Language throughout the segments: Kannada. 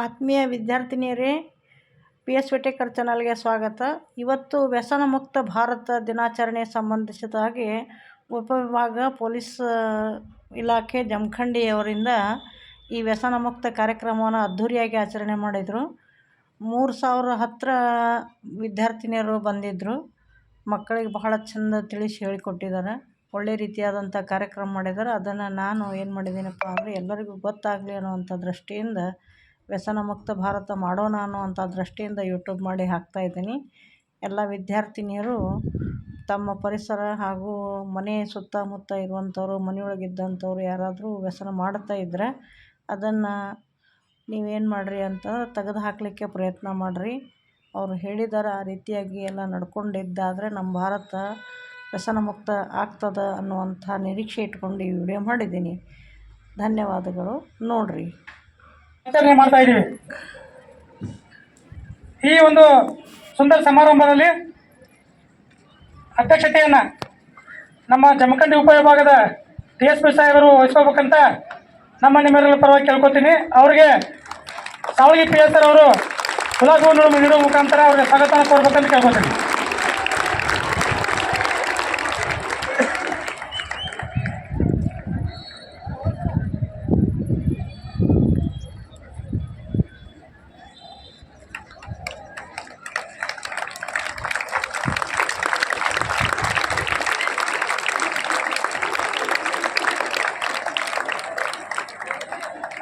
ಆತ್ಮೀಯ ವಿದ್ಯಾರ್ಥಿನಿಯರೇ, PS ವಿಟೇಕರ್ ಚಾನಲ್ಗೆ ಸ್ವಾಗತ. ಇವತ್ತು ವ್ಯಸನ ಮುಕ್ತ ಭಾರತ ದಿನಾಚರಣೆ ಸಂಬಂಧಿಸಿದ ಹಾಗೆ ಉಪವಿಭಾಗ ಪೊಲೀಸ್ ಇಲಾಖೆ ಜಮಖಂಡಿಯವರಿಂದ ಈ ವ್ಯಸನ ಮುಕ್ತ ಕಾರ್ಯಕ್ರಮವನ್ನು ಅದ್ಧೂರಿಯಾಗಿ ಆಚರಣೆ ಮಾಡಿದರು. 3010 ವಿದ್ಯಾರ್ಥಿನಿಯರು ಬಂದಿದ್ದರು. ಮಕ್ಕಳಿಗೆ ಬಹಳ ಚೆಂದ ತಿಳಿಸಿ ಹೇಳಿಕೊಟ್ಟಿದ್ದಾರೆ. ಒಳ್ಳೆ ರೀತಿಯಾದಂಥ ಕಾರ್ಯಕ್ರಮ ಮಾಡಿದ್ದಾರೆ. ಅದನ್ನು ನಾನು ಏನು ಮಾಡಿದ್ದೀನಪ್ಪ ಅಂದರೆ ಎಲ್ಲರಿಗೂ ಗೊತ್ತಾಗಲಿ ಅನ್ನುವಂಥ ದೃಷ್ಟಿಯಿಂದ ವ್ಯಸನ ಮುಕ್ತ ಭಾರತ ಮಾಡೋಣ ಅನ್ನುವಂಥ ದೃಷ್ಟಿಯಿಂದ ಯೂಟ್ಯೂಬ್ ಮಾಡಿ ಹಾಕ್ತಾಯಿದ್ದೀನಿ. ಎಲ್ಲ ವಿದ್ಯಾರ್ಥಿನಿಯರು ತಮ್ಮ ಪರಿಸರ ಹಾಗೂ ಮನೆ ಸುತ್ತಮುತ್ತ ಇರುವಂಥವ್ರು, ಮನೆಯೊಳಗಿದ್ದಂಥವ್ರು ಯಾರಾದರೂ ವ್ಯಸನ ಮಾಡ್ತಾ ಇದ್ದರೆ ಅದನ್ನು ನೀವೇನು ಮಾಡಿರಿ ಅಂತ ತೆಗೆದು ಹಾಕಲಿಕ್ಕೆ ಪ್ರಯತ್ನ ಮಾಡಿರಿ. ಅವರು ಹೇಳಿದ್ದಾರೆ ಆ ರೀತಿಯಾಗಿ ಎಲ್ಲ ನಡ್ಕೊಂಡಿದ್ದಾದರೆ ನಮ್ಮ ಭಾರತ ವ್ಯಸನ ಮುಕ್ತ ಆಗ್ತದೆ ಅನ್ನುವಂಥ ನಿರೀಕ್ಷೆ ಇಟ್ಕೊಂಡು ಈ ವಿಡಿಯೋ ಮಾಡಿದ್ದೀನಿ. ಧನ್ಯವಾದಗಳು. ನೋಡಿರಿ. ಆಚರಣೆ ಮಾಡ್ತಾ ಇದ್ದೀವಿ. ಈ ಒಂದು ಸುಂದರ ಸಮಾರಂಭದಲ್ಲಿ ಅಧ್ಯಕ್ಷತೆಯನ್ನು ನಮ್ಮ ಜಮಖಂಡಿ ಉಪವಿಭಾಗದ DSP ಸಾಹೇಬರು ವಹಿಸ್ಕೋಬೇಕಂತ ನಿಮ್ಮೆಲ್ಲರ ಪರವಾಗಿ ಕೇಳ್ಕೊತೀನಿ. ಅವರಿಗೆ ಸಾವಳಗಿ PS ಅವರು ಗುಲಾಬಿ ಹೂವನ್ನು ನೀಡುವ ಮುಖಾಂತರ ಅವರಿಗೆ ಸ್ವಾಗತ ಕೋರ್ಬೇಕಂತ ಕೇಳ್ಕೊತೀನಿ.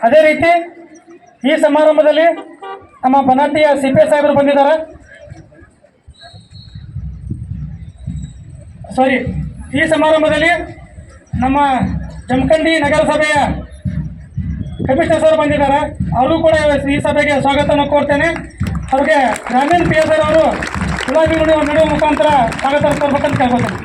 ಅದೇ ರೀತಿ ಈ ಸಮಾರಂಭದಲ್ಲಿ ನಮ್ಮ ಬನಾಟಿಯ CPS ಸಾಹೇಬರು ಬಂದಿದ್ದಾರೆ. ಈ ಸಮಾರಂಭದಲ್ಲಿ ನಮ್ಮ ಜಮಖಂಡಿ ನಗರಸಭೆಯ ಕಮಿಷನರ್ ಸರ್ ಬಂದಿದ್ದಾರೆ. ಅವರು ಕೂಡ ಈ ಸಭೆಗೆ ಸ್ವಾಗತವನ್ನು ಕೋರ್ತೇನೆ. ಅವ್ರಿಗೆ ಗ್ರಾಮೀಣ PS ಅವರು ಗುಲಾಬಿ ನೀಡುವ ಮುಖಾಂತರ ಸ್ವಾಗತ ಕೋರ್ಬೇಕಂತ ಕೇಳ್ಕೊತೇನೆ.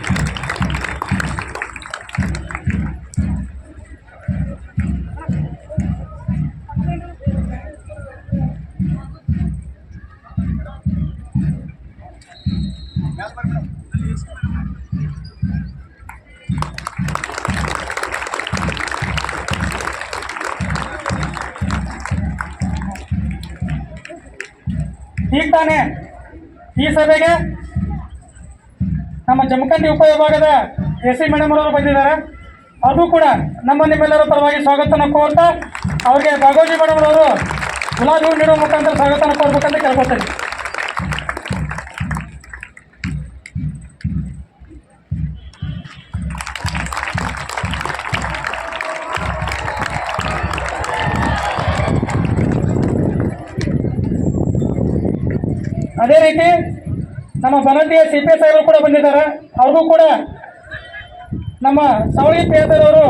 ಈಗ ತಾನೇ ಈ ಸಭೆಗೆ ನಮ್ಮ ಜಮಖಂಡಿ ಉಪವಿಭಾಗದ AC ಮೇಡಮ್ ಅವರು ಬಂದಿದ್ದಾರೆ. ಅವ್ರಿಗೂ ಕೂಡ ನಿಮ್ಮೆಲ್ಲರ ಪರವಾಗಿ ಸ್ವಾಗತನ ಕೋರ್ತಾ ಅವ್ರಿಗೆ ಭಾಗೋಜಿ ಮೇಡಮ್ ಅವರು ಗುಲಾಬಿ ಹೂ ನೀಡುವ ಮುಖಾಂತರ ಸ್ವಾಗತನ ಕೋರ್ಬೇಕಂತ ಕೇಳ್ಕೊತೇನೆ. ಅದೇ ರೀತಿ ನಮ್ಮ ಬನಟಿಯ CPS ಸಾಹೇಬರು ಕೂಡ ಬಂದಿದ್ದಾರೆ. ಅವ್ರಿಗೂ ಕೂಡ ನಮ್ಮ ಸಾವಳಿ PS ಅವರು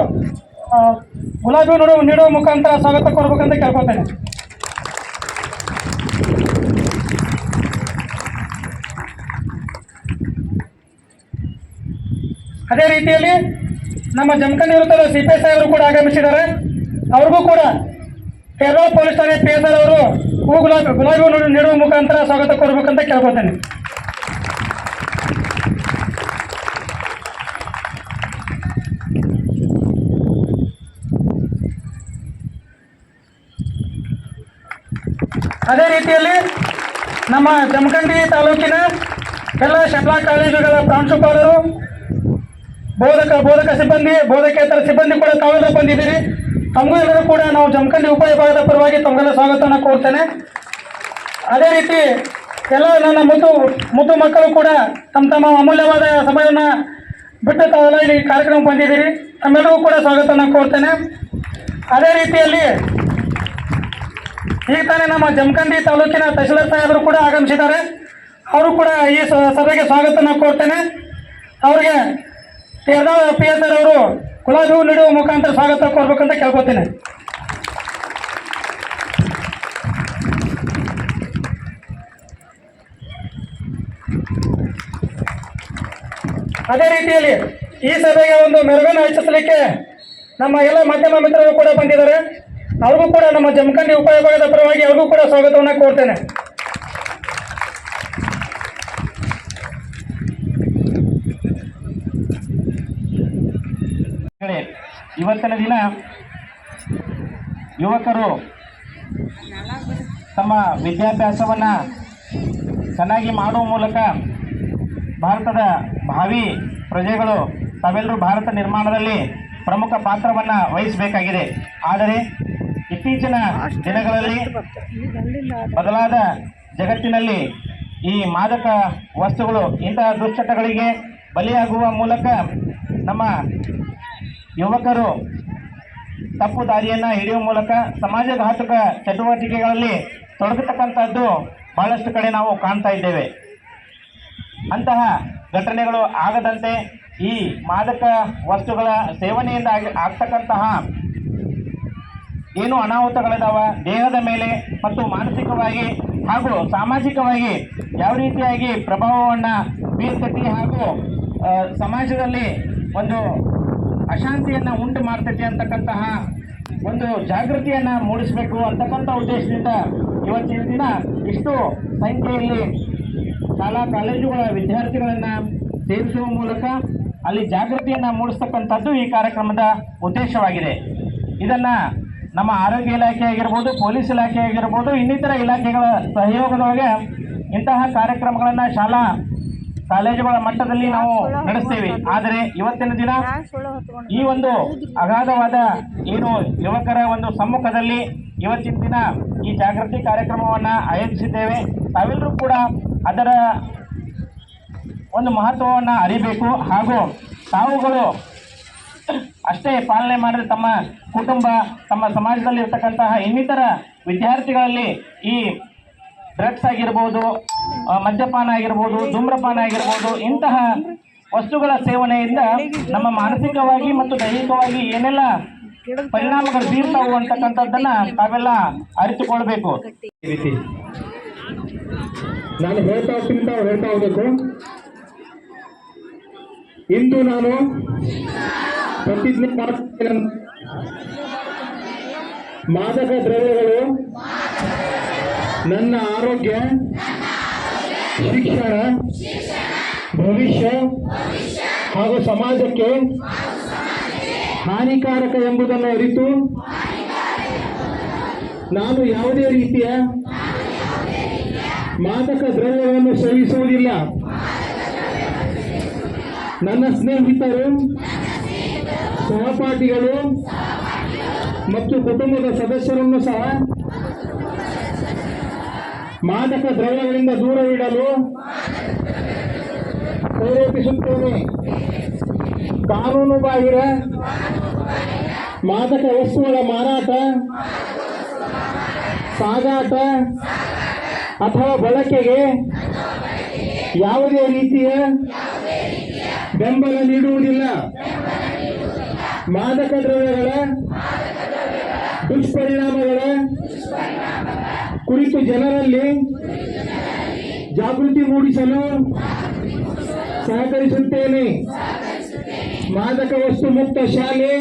ಗುಲಾಬಿ ನೀಡುವ ಮುಖಾಂತರ ಸ್ವಾಗತ ಕೊಡ್ಬೇಕಂತ ಕೇಳ್ಕೊತೇನೆ. ಅದೇ ರೀತಿಯಲ್ಲಿ ನಮ್ಮ ಜಮಖಂಡಿ ವೃತ್ತದ CPS ಸಾಹೇಬರು ಕೂಡ ಆಗಮಿಸಿದ್ದಾರೆ. ಅವ್ರಿಗೂ ಕೂಡ ಕೇರಳ ಪೊಲೀಸ್ ಠಾಣೆ PS ಅವರು ಗುಲಾಬಿ ನೀಡುವ ಮುಖಾಂತರ ಸ್ವಾಗತ ಕೊಡ್ಬೇಕಂತ ಕೇಳ್ಕೊತೇನೆ. ಅದೇ ರೀತಿಯಲ್ಲಿ ನಮ್ಮ ಜಮಖಂಡಿ ತಾಲೂಕಿನ ಎಲ್ಲ ಶಾಲಾ ಕಾಲೇಜುಗಳ ಪ್ರಾಂಶುಪಾಲರು, ಬೋಧಕ ಸಿಬ್ಬಂದಿ, ಬೋಧಕೇತರ ಸಿಬ್ಬಂದಿ ಕೂಡ ತಾವೆಲ್ಲ ಬಂದಿದ್ದೀರಿ. ತಮಗೆಲ್ಲರೂ ಕೂಡ ನಾವು ಜಮಖಂಡಿ ಉಪವಿಭಾಗದ ಪರವಾಗಿ ತಮಗೆಲ್ಲ ಸ್ವಾಗತವನ್ನು ಕೋರ್ತೇನೆ. ಅದೇ ರೀತಿ ಎಲ್ಲ ನನ್ನ ಮುದ್ದು ಮಕ್ಕಳು ಕೂಡ ತಮ್ಮ ಅಮೂಲ್ಯವಾದ ಸಮಯವನ್ನು ಬಿಟ್ಟು ತಾವೆಲ್ಲ ಇಲ್ಲಿ ಕಾರ್ಯಕ್ರಮ ಬಂದಿದ್ದೀರಿ. ತಮ್ಮೆಲ್ಲರಿಗೂ ಕೂಡ ಸ್ವಾಗತವನ್ನು ಕೋರ್ತೇನೆ. ಅದೇ ರೀತಿಯಲ್ಲಿ ಈಗ ತಾನೇ ನಮ್ಮ ಜಮಖಂಡಿ ತಾಲೂಕಿನ ತಹಶೀಲ್ದಾರ್ ಸಾಹೇಬರು ಕೂಡ ಆಗಮಿಸಿದ್ದಾರೆ. ಅವರು ಕೂಡ ಈ ಸಭೆಗೆ ಸ್ವಾಗತವನ್ನು ಕೋರ್ತೇನೆ. ಅವರಿಗೆ ಕೇರಳ PS ಅವರು ಗುಲಾಬಿ ಹೂ ನೀಡುವ ಮುಖಾಂತರ ಸ್ವಾಗತ ಕೋರ್ಬೇಕಂತ ಕೇಳ್ಕೊತೇನೆ. ಅದೇ ರೀತಿಯಲ್ಲಿ ಈ ಸಭೆಗೆ ಒಂದು ಮೆರುಗನ್ನು ಹೆಚ್ಚಿಸಲಿಕ್ಕೆ ನಮ್ಮ ಎಲ್ಲ ಮಾಧ್ಯಮ ಮಿತ್ರರು ಕೂಡ ಬಂದಿದ್ದಾರೆ. ಅವ್ರಿಗೂ ಕೂಡ ನಮ್ಮ ಜಮಖಂಡಿ ಉಪವಿಭಾಗದ ಪರವಾಗಿ ಅವ್ರಿಗೂ ಕೂಡ ಸ್ವಾಗತವನ್ನು ಕೋರ್ತೇನೆ. ಇವತ್ತಿನ ದಿನ ಯುವಕರು ತಮ್ಮ ವಿದ್ಯಾಭ್ಯಾಸವನ್ನು ಚೆನ್ನಾಗಿ ಮಾಡುವ ಮೂಲಕ ಭಾರತದ ಭಾವಿ ಪ್ರಜೆಗಳು ತಾವೆಲ್ಲರೂ ಭಾರತ ನಿರ್ಮಾಣದಲ್ಲಿ ಪ್ರಮುಖ ಪಾತ್ರವನ್ನು ವಹಿಸಬೇಕಾಗಿದೆ. ಆದರೆ ಇತ್ತೀಚಿನ ದಿನಗಳಲ್ಲಿ ಬದಲಾದ ಜಗತ್ತಿನಲ್ಲಿ ಈ ಮಾದಕ ವಸ್ತುಗಳು ಇಂತಹ ದುಶ್ಚಟಗಳಿಗೆ ಬಲಿಯಾಗುವ ಮೂಲಕ ನಮ್ಮ ಯುವಕರು ತಪ್ಪು ದಾರಿಯನ್ನು ಹಿಡಿಯುವ ಮೂಲಕ ಸಮಾಜಘಾತಕ ಚಟುವಟಿಕೆಗಳಲ್ಲಿ ತೊಡಗತಕ್ಕಂಥದ್ದು ಬಹಳಷ್ಟು ಕಡೆ ನಾವು ಕಾಣ್ತಾ ಇದ್ದೇವೆ. ಅಂತಹ ಘಟನೆಗಳು ಆಗದಂತೆ ಈ ಮಾದಕ ವಸ್ತುಗಳ ಸೇವನೆಯಿಂದ ಆಗ್ತಕ್ಕಂತಹ ಏನು ಅನಾಹುತಗಳಿದಾವ ದೇಹದ ಮೇಲೆ ಮತ್ತು ಮಾನಸಿಕವಾಗಿ ಹಾಗೂ ಸಾಮಾಜಿಕವಾಗಿ ಯಾವ ರೀತಿಯಾಗಿ ಪ್ರಭಾವವನ್ನು ಬೀರ್ತೈತಿ ಹಾಗೂ ಸಮಾಜದಲ್ಲಿ ಒಂದು ಅಶಾಂತಿಯನ್ನು ಉಂಟು ಮಾಡ್ತೈತಿ ಅಂತಕ್ಕಂತಹ ಒಂದು ಜಾಗೃತಿಯನ್ನು ಮೂಡಿಸಬೇಕು ಅಂತಕ್ಕಂಥ ಉದ್ದೇಶದಿಂದ ಇವತ್ತಿನ ದಿನ ಇಷ್ಟು ಸಂಖ್ಯೆಯಲ್ಲಿ ಶಾಲಾ ಕಾಲೇಜುಗಳ ವಿದ್ಯಾರ್ಥಿಗಳನ್ನು ಸೇರಿಸುವ ಮೂಲಕ ಅಲ್ಲಿ ಜಾಗೃತಿಯನ್ನು ಮೂಡಿಸ್ತಕ್ಕಂಥದ್ದು ಈ ಕಾರ್ಯಕ್ರಮದ ಉದ್ದೇಶವಾಗಿದೆ. ಇದನ್ನು ನಮ್ಮ ಆರೋಗ್ಯ ಇಲಾಖೆ ಆಗಿರ್ಬೋದು, ಪೊಲೀಸ್ ಇಲಾಖೆ ಆಗಿರ್ಬೋದು, ಇನ್ನಿತರ ಇಲಾಖೆಗಳ ಸಹಯೋಗದೊಳಗೆ ಇಂತಹ ಕಾರ್ಯಕ್ರಮಗಳನ್ನು ಶಾಲಾ ಕಾಲೇಜುಗಳ ಮಟ್ಟದಲ್ಲಿ ನಾವು ನಡೆಸ್ತೇವೆ. ಆದರೆ ಇವತ್ತಿನ ದಿನ ಈ ಒಂದು ಅಗಾಧವಾದ ಏನು ಯುವಕರ ಒಂದು ಸಮ್ಮುಖದಲ್ಲಿ ಇವತ್ತಿನ ದಿನ ಈ ಜಾಗೃತಿ ಕಾರ್ಯಕ್ರಮವನ್ನು ಆಯೋಜಿಸಿದ್ದೇವೆ. ತಾವೆಲ್ಲರೂ ಕೂಡ ಅದರ ಒಂದು ಮಹತ್ವವನ್ನು ಅರಿಬೇಕು ಹಾಗೂ ತಾವುಗಳು ಅಷ್ಟೇ ಪಾಲನೆ ಮಾಡಿದ್ರೆ ತಮ್ಮ ಕುಟುಂಬ, ತಮ್ಮ ಸಮಾಜದಲ್ಲಿ ಇರ್ತಕ್ಕಂತಹ ಇನ್ನಿತರ ವಿದ್ಯಾರ್ಥಿಗಳಲ್ಲಿ ಈ ಡ್ರಗ್ಸ್ ಆಗಿರ್ಬೋದು, ಮದ್ಯಪಾನ ಆಗಿರ್ಬೋದು, ಧೂಮ್ರಪಾನ ಆಗಿರ್ಬೋದು, ಇಂತಹ ವಸ್ತುಗಳ ಸೇವನೆಯಿಂದ ನಮ್ಮ ಮಾನಸಿಕವಾಗಿ ಮತ್ತು ದೈಹಿಕವಾಗಿ ಏನೆಲ್ಲ ಪರಿಣಾಮಗಳು ಬೀರ್ತಾವು ಅಂತಕ್ಕಂಥದ್ದನ್ನು ತಾವೆಲ್ಲ ಅರಿತುಕೊಳ್ಬೇಕು. ಈ ರೀತಿ ನಾನು ಹೇಳ್ತಾ ಹೋಗಬೇಕು. ಇಂದು ನಾನು ಪ್ರತಿಜ್ಞೆ ಮಾಡುತ್ತೇನೆ, ಮಾದಕ ದ್ರವ್ಯಗಳು ನನ್ನ ಆರೋಗ್ಯ, ಶಿಕ್ಷಣ, ಭವಿಷ್ಯ ಹಾಗೂ ಸಮಾಜಕ್ಕೆ ಹಾನಿಕಾರಕ ಎಂಬುದನ್ನು ಅರಿತು ನಾನು ಯಾವುದೇ ರೀತಿಯ ಮಾದಕ ದ್ರವ್ಯವನ್ನು ಸೇವಿಸುವುದಿಲ್ಲ. ನನ್ನ ಸ್ನೇಹಿತರು, ಸಹಪಾಠಿಗಳು ಮತ್ತು ಕುಟುಂಬದ ಸದಸ್ಯರನ್ನು ಸಹ ಮಾದಕ ದ್ರವ್ಯಗಳಿಂದ ದೂರವಿಡಲು ಪ್ರೇರೇಪಿಸುತ್ತೇನೆ. ಕಾನೂನು ಬಾಹಿರ ಮಾದಕ ವಸ್ತುಗಳ ಮಾರಾಟ, ಸಾಗಾಟ ಅಥವಾ ಬಳಕೆಗೆ ಯಾವುದೇ ರೀತಿಯ ಬೆಂಬಲ ನೀಡುವುದಿಲ್ಲ. ಮಾದಕ ದ್ರವ್ಯಗಳ ದುಷ್ಪರಿಣಾಮಗಳ ಕುರಿತು ಜನರಲ್ಲಿ ಜಾಗೃತಿ ಮೂಡಿಸಲು ಸಹಕರಿಸುತ್ತೇನೆ. ಮಾದಕ ವಸ್ತು ಮುಕ್ತ ಶಾಲೆ,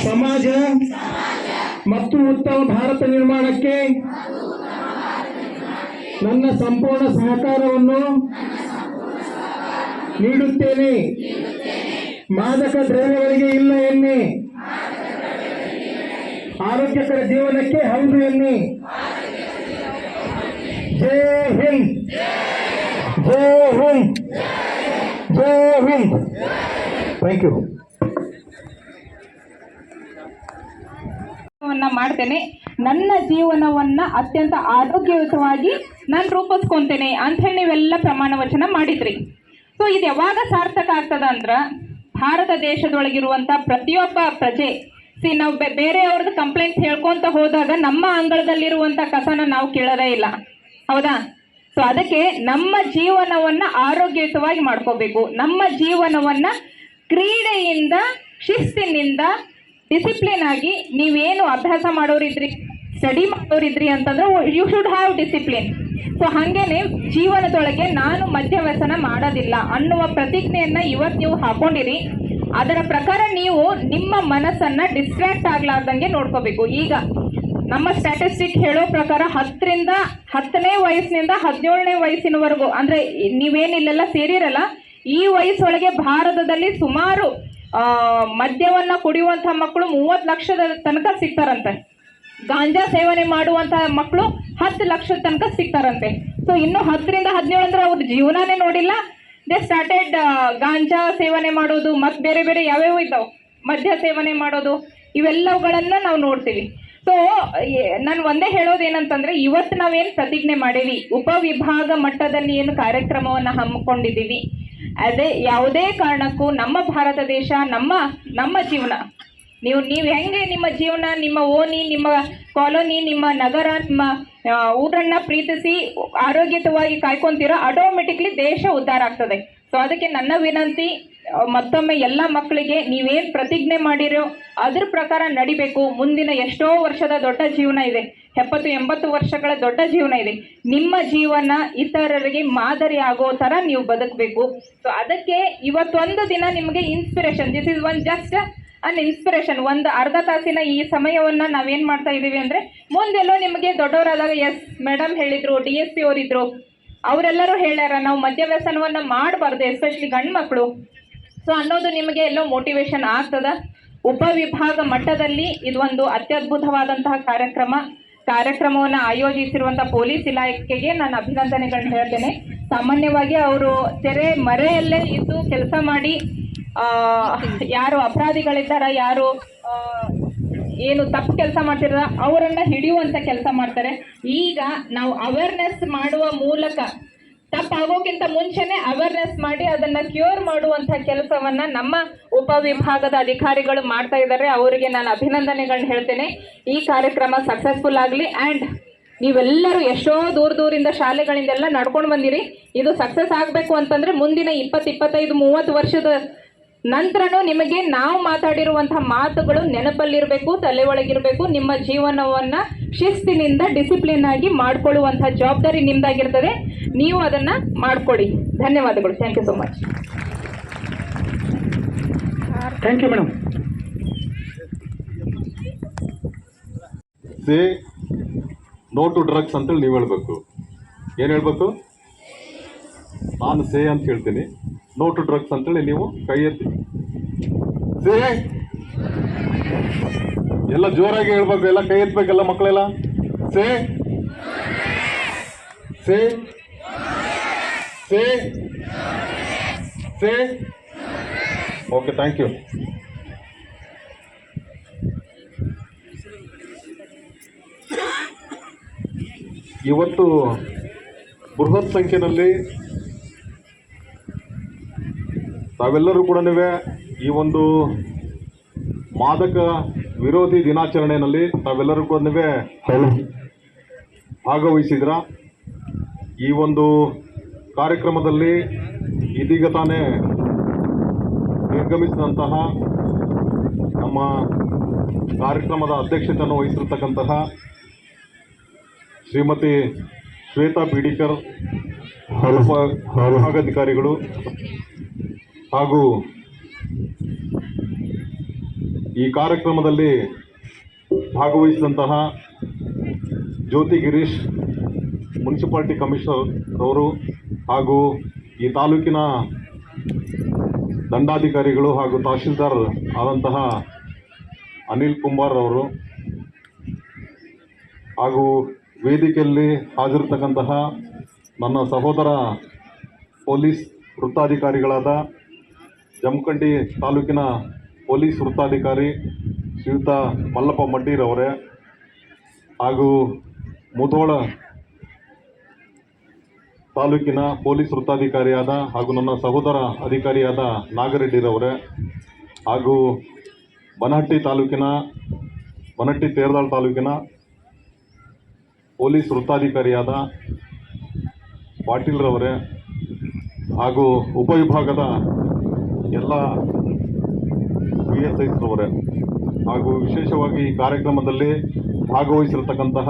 ಸಮಾಜ ಮತ್ತು ಉತ್ತಮ ಭಾರತ ನಿರ್ಮಾಣಕ್ಕೆ ನನ್ನ ಸಂಪೂರ್ಣ ಸಹಕಾರವನ್ನು ನೀಡುತ್ತೇನೆ. ಮಾದಕ ದ್ರವ್ಯಗಳಿಗೆ ಇಲ್ಲ ಎನ್ನಿ, ಆರೋಗ್ಯಕರ ಜೀವನಕ್ಕೆ ಹೌದು ಎನ್ನಿ. ಜೈ ಹಿಂದ್, ಜೈ ಹಿಂದ್, ಜೈ ಹಿಂದ್. Thank you. ಮಾಡ್ತೇನೆ. ನನ್ನ ಜೀವನವನ್ನ ಅತ್ಯಂತ ಆರೋಗ್ಯಯುತವಾಗಿ ನಾನು ರೂಪಿಸ್ಕೊಂತೇನೆ ಅಂತ ಹೇಳಿ ನೀವೆಲ್ಲ ಪ್ರಮಾಣ ವಚನ ಮಾಡಿದ್ರಿ. ಸೊ ಇದು ಯಾವಾಗ ಸಾರ್ಥಕ ಆಗ್ತದ ಅಂದ್ರ ಭಾರತ ದೇಶದೊಳಗಿರುವಂತ ಪ್ರತಿಯೊಬ್ಬ ಪ್ರಜೆ ನಾವು ಬೇರೆಯವ್ರದ್ದು ಕಂಪ್ಲೇಂಟ್ಸ್ ಹೇಳ್ಕೊಂತ ಹೋದಾಗ ನಮ್ಮ ಅಂಗಳದಲ್ಲಿರುವಂತ ಕಸನ ನಾವು ಕೇಳೋದೇ ಇಲ್ಲ, ಹೌದಾ? ಸೊ ಅದಕ್ಕೆ ನಮ್ಮ ಜೀವನವನ್ನ ಆರೋಗ್ಯಯುತವಾಗಿ ಮಾಡ್ಕೋಬೇಕು. ನಮ್ಮ ಜೀವನವನ್ನ ಕ್ರೀಡೆಯಿಂದ, ಶಿಸ್ತಿನಿಂದ, ಡಿಸಿಪ್ಲಿನ್ ಆಗಿ ನೀವೇನು ಅಭ್ಯಾಸ ಮಾಡೋರಿದ್ರಿ, ಸ್ಟಡಿ ಮಾಡೋರಿದ್ರಿ ಅಂತಂದ್ರೆ you should have discipline. So ಹಾಗೇನೆ ಜೀವನದೊಳಗೆ ನಾನು ಮದ್ಯವ್ಯಸನ ಮಾಡೋದಿಲ್ಲ ಅನ್ನುವ ಪ್ರತಿಜ್ಞೆಯನ್ನ ಇವತ್ತು ನೀವು ಹಾಕೊಂಡಿರಿ. ಅದರ ಪ್ರಕಾರ ನೀವು ನಿಮ್ಮ ಮನಸ್ಸನ್ನ ಡಿಸ್ಟ್ರಾಕ್ಟ್ ಆಗ್ಲಾರ್ದಂಗೆ ನೋಡ್ಕೋಬೇಕು. ಈಗ ನಮ್ಮ ಸ್ಟ್ಯಾಟಿಸ್ಟಿಕ್ ಹೇಳೋ ಪ್ರಕಾರ 10ನೇ ವಯಸ್ಸಿನಿಂದ 17ನೇ ವಯಸ್ಸಿನವರೆಗೂ, ಅಂದ್ರೆ ನೀವೇನಿಲ್ಲೆಲ್ಲ ಸೇರಿರಲ್ಲ, ಈ ವಯಸ್ಸೊಳಗೆ ಭಾರತದಲ್ಲಿ ಸುಮಾರು ಮದ್ಯವನ್ನ ಕುಡಿಯುವಂತಹ ಮಕ್ಕಳು 30 ಲಕ್ಷದ ತನಕ ಸಿಗ್ತಾರಂತೆ. ಗಾಂಜಾ ಸೇವನೆ ಮಾಡುವಂತಹ ಮಕ್ಕಳು 10 ಲಕ್ಷದ ತನಕ ಸಿಗ್ತಾರಂತೆ. ಸೊ ಇನ್ನು 10ರಿಂದ 17 ಅಂದ್ರೆ ಅವ್ರ ಜೀವನನೇ ನೋಡಿಲ್ಲ, ದೇ ಸ್ಟಾರ್ಟೆಡ್ ಗಾಂಜಾ ಸೇವನೆ ಮಾಡೋದು, ಮತ್ತು ಬೇರೆ ಬೇರೆ ಯಾವ್ಯಾವ ಇದ್ದಾವೆ, ಮದ್ಯ ಸೇವನೆ ಮಾಡೋದು, ಇವೆಲ್ಲವುಗಳನ್ನ ನಾವು ನೋಡ್ತೀವಿ. ಸೊ ನಾನು ಒಂದೇ ಹೇಳೋದೇನಂತಂದ್ರೆ, ಇವತ್ತು ನಾವೇನು ಪ್ರತಿಜ್ಞೆ ಮಾಡೀವಿ, ಉಪವಿಭಾಗ ಮಟ್ಟದಲ್ಲಿ ಏನು ಕಾರ್ಯಕ್ರಮವನ್ನು ಹಮ್ಮಿಕೊಂಡಿದ್ದೀವಿ, ಅದೇ ಯಾವುದೇ ಕಾರಣಕ್ಕೂ ನಮ್ಮ ಭಾರತ ದೇಶ, ನಮ್ಮ ಜೀವನ, ನೀವು ಹೆಂಗೆ ನಿಮ್ಮ ಜೀವನ, ನಿಮ್ಮ ಓಣಿ, ನಿಮ್ಮ ಕಾಲೋನಿ, ನಿಮ್ಮ ನಗರ, ನಿಮ್ಮ ಊರನ್ನ ಪ್ರೀತಿಸಿ ಆರೋಗ್ಯಯುತವಾಗಿ ಕಾಯ್ಕೊಂತೀರೋ, ಆಟೋಮೆಟಿಕ್ಲಿ ದೇಶ ಉದ್ಧಾರ ಆಗ್ತದೆ. ಸೊ ಅದಕ್ಕೆ ನನ್ನ ವಿನಂತಿ, ಮತ್ತೊಮ್ಮೆ ಎಲ್ಲ ಮಕ್ಕಳಿಗೆ ನೀವೇನು ಪ್ರತಿಜ್ಞೆ ಮಾಡಿರೋ ಅದ್ರ ಪ್ರಕಾರ ನಡಿಬೇಕು. ಮುಂದಿನ ಎಷ್ಟೋ ವರ್ಷದ ದೊಡ್ಡ ಜೀವನ ಇದೆ, 70-80 ವರ್ಷಗಳ ದೊಡ್ಡ ಜೀವನ ಇದೆ. ನಿಮ್ಮ ಜೀವನ ಇತರರಿಗೆ ಮಾದರಿ ಆಗೋ ಥರ ನೀವು ಬದುಕಬೇಕು. ಸೊ ಅದಕ್ಕೆ ಇವತ್ತೊಂದು ದಿನ ನಿಮಗೆ inspiration, this is one just an inspiration. ಒಂದು ಅರ್ಧ ತಾಸಿನ ಈ ಸಮಯವನ್ನು ನಾವೇನು ಮಾಡ್ತಾ ಇದ್ದೀವಿ ಅಂದರೆ, ಮುಂದೆಲ್ಲೋ ನಿಮಗೆ ದೊಡ್ಡವರಾದಾಗ, ಎಸ್ ಮೇಡಮ್ ಹೇಳಿದರು, DSP ಅವರಿದ್ದರು, ಅವರೆಲ್ಲರೂ ಹೇಳ್ಯಾರ ನಾವು ಮದ್ಯವ್ಯಸನವನ್ನು ಮಾಡಬಾರ್ದು, ಎಸ್ಪೆಷಲಿ ಗಂಡು ಮಕ್ಕಳು. ಸೊ ಅನ್ನೋದು ನಿಮಗೆ ಎಲ್ಲೋ ಮೋಟಿವೇಶನ್ ಆಗ್ತದ. ಉಪವಿಭಾಗ ಮಟ್ಟದಲ್ಲಿ ಇದು ಒಂದು ಅತ್ಯದ್ಭುತವಾದಂತಹ ಕಾರ್ಯಕ್ರಮವನ್ನು ಆಯೋಜಿಸಿರುವಂಥ ಪೊಲೀಸ್ ಇಲಾಖೆಗೆ ನಾನು ಅಭಿನಂದನೆಗಳನ್ನ ಹೇಳ್ತೇನೆ. ಸಾಮಾನ್ಯವಾಗಿ ಅವರು ತೆರೆ ಮರೆಯಲ್ಲೇ ಇದ್ದು ಕೆಲಸ ಮಾಡಿ, ಯಾರು ಅಪರಾಧಿಗಳಿದ್ದಾರ, ಯಾರು ಏನು ತಪ್ಪು ಕೆಲಸ ಮಾಡ್ತಿರ ಅವರನ್ನ ಹಿಡಿಯುವಂಥ ಕೆಲಸ ಮಾಡ್ತಾರೆ. ಈಗ ನಾವು ಅವೇರ್ನೆಸ್ ಮಾಡುವ ಮೂಲಕ, ತಪ್ಪಾಗೋಕ್ಕಿಂತ ಮುಂಚೆನೆ ಅವೇರ್ನೆಸ್ ಮಾಡಿ ಅದನ್ನು ಕ್ಯೂರ್ ಮಾಡುವಂಥ ಕೆಲಸವನ್ನ ನಮ್ಮ ಉಪವಿಭಾಗದ ಅಧಿಕಾರಿಗಳು ಮಾಡ್ತಾ ಇದ್ದಾರೆ. ಅವರಿಗೆ ನಾನು ಅಭಿನಂದನೆಗಳನ್ನ ಹೇಳ್ತೇನೆ. ಈ ಕಾರ್ಯಕ್ರಮ ಸಕ್ಸಸ್ಫುಲ್ ಆಗಲಿ. ಆ್ಯಂಡ್ ನೀವೆಲ್ಲರೂ ಎಷ್ಟೋ ದೂರದಿಂದ ಶಾಲೆಗಳಿಂದೆಲ್ಲ ನಡ್ಕೊಂಡು ಬಂದಿರಿ. ಇದು ಸಕ್ಸಸ್ ಆಗಬೇಕು ಅಂತಂದರೆ ಮುಂದಿನ 20, 25, 30 ವರ್ಷದ ನಂತರನೂ ನಿಮಗೆ ನಾವು ಮಾತಾಡಿರುವಂಥ ಮಾತುಗಳು ನೆನಪಲ್ಲಿರಬೇಕು, ತಲೆ ಒಳಗಿರಬೇಕು. ನಿಮ್ಮ ಜೀವನವನ್ನು ಶಿಸ್ತಿನಿಂದ ಡಿಸಿಪ್ಲಿನ್ ಆಗಿ ಮಾಡಿಕೊಳ್ಳುವಂಥ ಜವಾಬ್ದಾರಿ ನಿಮ್ಮದಾಗಿರ್ತದೆ. ನೀವು ಅದನ್ನು ಮಾಡಿಕೊಡಿ. ಧನ್ಯವಾದಗಳು. Thank you so much. Thank you madam. Say no to drugs ಅಂತೇಳಿ ನೀವು ಹೇಳಬೇಕು. ಏನು ಹೇಳಬೇಕು? ನಾನು ಸೇ ಅಂತ ಹೇಳ್ತೀನಿ, ನೋ ಟು ಡ್ರಗ್ಸ್ ಅಂತೇಳಿ ನೀವು ಕೈ ಎತ್ತಿ ಸೇ. ಎಲ್ಲ ಜೋರಾಗಿ ಹೇಳ್ಬೇಕು, ಎಲ್ಲ ಕೈ ಎತ್ತಬೇಕೆಲ್ಲ ಮಕ್ಕಳೆಲ್ಲ. Say say say say. Okay, thank you. ಇವತ್ತು ಬೃಹತ್ ಸಂಖ್ಯೆಯಲ್ಲಿ ತಾವೆಲ್ಲರೂ ಕೂಡ ಈ ಒಂದು ಮಾದಕ ವಿರೋಧಿ ದಿನಾಚರಣೆಯಲ್ಲಿ ತಾವೆಲ್ಲರೂ ಕೂಡ ಭಾಗವಹಿಸಿದ್ರ. ಈ ಒಂದು ಕಾರ್ಯಕ್ರಮದಲ್ಲಿ ಇದೀಗ ತಾನೇ ನಿರ್ಗಮಿಸಿದಂತಹ ನಮ್ಮ ಕಾರ್ಯಕ್ರಮದ ಅಧ್ಯಕ್ಷತೆಯನ್ನು ವಹಿಸಿರ್ತಕ್ಕಂತಹ ಶ್ರೀಮತಿ ಶ್ವೇತಾ ಬೀಡಿಕರ್ ವಿಭಾಗಾಧಿಕಾರಿಗಳು ಹಾಗೂ ಈ ಕಾರ್ಯಕ್ರಮದಲ್ಲಿ ಭಾಗವಹಿಸಿದಂತಹ ಜ್ಯೋತಿ ಗಿರೀಶ್ ಮುನ್ಸಿಪಾಲಿಟಿ ಕಮಿಷನರ್ ಅವರು ಹಾಗೂ ಈ ತಾಲೂಕಿನ ದಂಡಾಧಿಕಾರಿಗಳು ಹಾಗೂ ತಹಶೀಲ್ದಾರ್ ಆದಂತಹ ಅನಿಲ್ ಕುಮಾರ್ ಅವರು ಹಾಗೂ ವೇದಿಕೆಯಲ್ಲಿ ಹಾಜರಿರ್ತಕ್ಕಂತಹ ನನ್ನ ಸಹೋದರ ಪೊಲೀಸ್ ವೃತ್ತಾಧಿಕಾರಿಗಳಾದ ಜಮಖಂಡಿ ತಾಲೂಕಿನ ಪೊಲೀಸ್ ವೃತ್ತಾಧಿಕಾರಿ ಶ್ರೀಯುತ ಮಲ್ಲಪ್ಪ ಮಡ್ಡಿರವರೇ ಹಾಗೂ ಮುಧೋಳ ತಾಲೂಕಿನ ಪೊಲೀಸ್ ವೃತ್ತಾಧಿಕಾರಿಯಾದ ಹಾಗೂ ನನ್ನ ಸಹೋದರ ಅಧಿಕಾರಿಯಾದ ನಾಗರೆಡ್ಡಿರವರೇ ಹಾಗೂ ಬನಹಟ್ಟಿ ತೇರದಾಳ್ ತಾಲೂಕಿನ ಪೊಲೀಸ್ ವೃತ್ತಾಧಿಕಾರಿಯಾದ ಪಾಟೀಲ್ರವರೇ ಹಾಗೂ ಉಪವಿಭಾಗದ ಎಲ್ಲ PSIರವರೇ ಹಾಗೂ ವಿಶೇಷವಾಗಿ ಈ ಕಾರ್ಯಕ್ರಮದಲ್ಲಿ ಭಾಗವಹಿಸಿರತಕ್ಕಂತಹ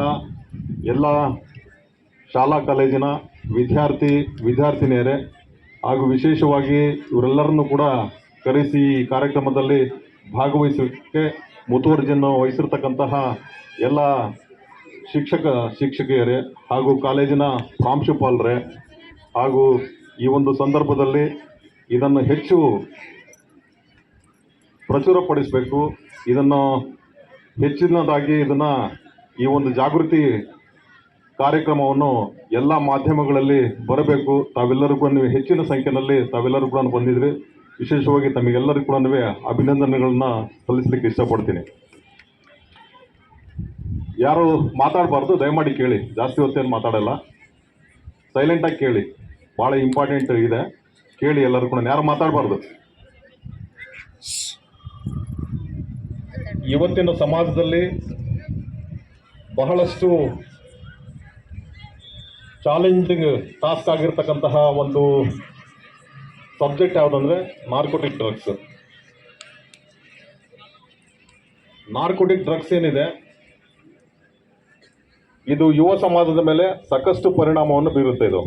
ಎಲ್ಲ ಶಾಲಾ ಕಾಲೇಜಿನ ವಿದ್ಯಾರ್ಥಿನಿಯರೇ ಹಾಗೂ ವಿಶೇಷವಾಗಿ ಇವರೆಲ್ಲರನ್ನು ಕೂಡ ಕರೆಸಿ ಈ ಕಾರ್ಯಕ್ರಮದಲ್ಲಿ ಭಾಗವಹಿಸಲಿಕ್ಕೆ ಮುತುವರ್ಜಿಯನ್ನು ವಹಿಸಿರ್ತಕ್ಕಂತಹ ಎಲ್ಲ ಶಿಕ್ಷಕಿಯರೇ ಹಾಗೂ ಕಾಲೇಜಿನ ಪ್ರಾಂಶುಪಾಲರೇ ಹಾಗೂ ಈ ಒಂದು ಸಂದರ್ಭದಲ್ಲಿ ಇದನ್ನು ಹೆಚ್ಚು ಪ್ರಚುರಪಡಿಸಬೇಕು, ಇದನ್ನು ಹೆಚ್ಚಿನದಾಗಿ ಇದನ್ನು ಈ ಒಂದು ಜಾಗೃತಿ ಕಾರ್ಯಕ್ರಮವನ್ನು ಎಲ್ಲ ಮಾಧ್ಯಮಗಳಲ್ಲಿ ಬರಬೇಕು. ತಾವೆಲ್ಲರೂ ಕೂಡ ನೀವು ಹೆಚ್ಚಿನ ಸಂಖ್ಯೆಯಲ್ಲಿ ತಾವೆಲ್ಲರೂ ಕೂಡ ಬಂದಿದ್ರಿ. ವಿಶೇಷವಾಗಿ ತಮಗೆಲ್ಲರಿಗೂ ಕೂಡ ಅಭಿನಂದನೆಗಳನ್ನ ಸಲ್ಲಿಸಲಿಕ್ಕೆ ಇಷ್ಟಪಡ್ತೀನಿ. ಯಾರು ಮಾತಾಡಬಾರ್ದು, ದಯಮಾಡಿ ಕೇಳಿ. ಜಾಸ್ತಿ ಹೊತ್ತೇನು ಮಾತಾಡಲ್ಲ, ಸೈಲೆಂಟಾಗಿ ಕೇಳಿ. ಭಾಳ ಇಂಪಾರ್ಟೆಂಟ್ ಇದೆ, ಕೇಳಿ ಎಲ್ಲರೂ ಕೂಡ. ಯಾರು ಮಾತಾಡಬಾರ್ದು. ಇವತ್ತಿನ ಸಮಾಜದಲ್ಲಿ ಬಹಳಷ್ಟು ಚಾಲೆಂಜಿಂಗ್ ಟಾಸ್ಕ್ ಆಗಿರ್ತಕ್ಕಂತಹ ಒಂದು ಸಬ್ಜೆಕ್ಟ್ ಯಾವುದಂದರೆ ನಾರ್ಕೋಟಿಕ್ ಡ್ರಗ್ಸ್. ನಾರ್ಕೋಟಿಕ್ ಡ್ರಗ್ಸ್ ಏನಿದೆ, ಇದು ಯುವ ಸಮಾಜದ ಮೇಲೆ ಸಾಕಷ್ಟು ಪರಿಣಾಮವನ್ನು ಬೀರುತ್ತೆ. ಇದು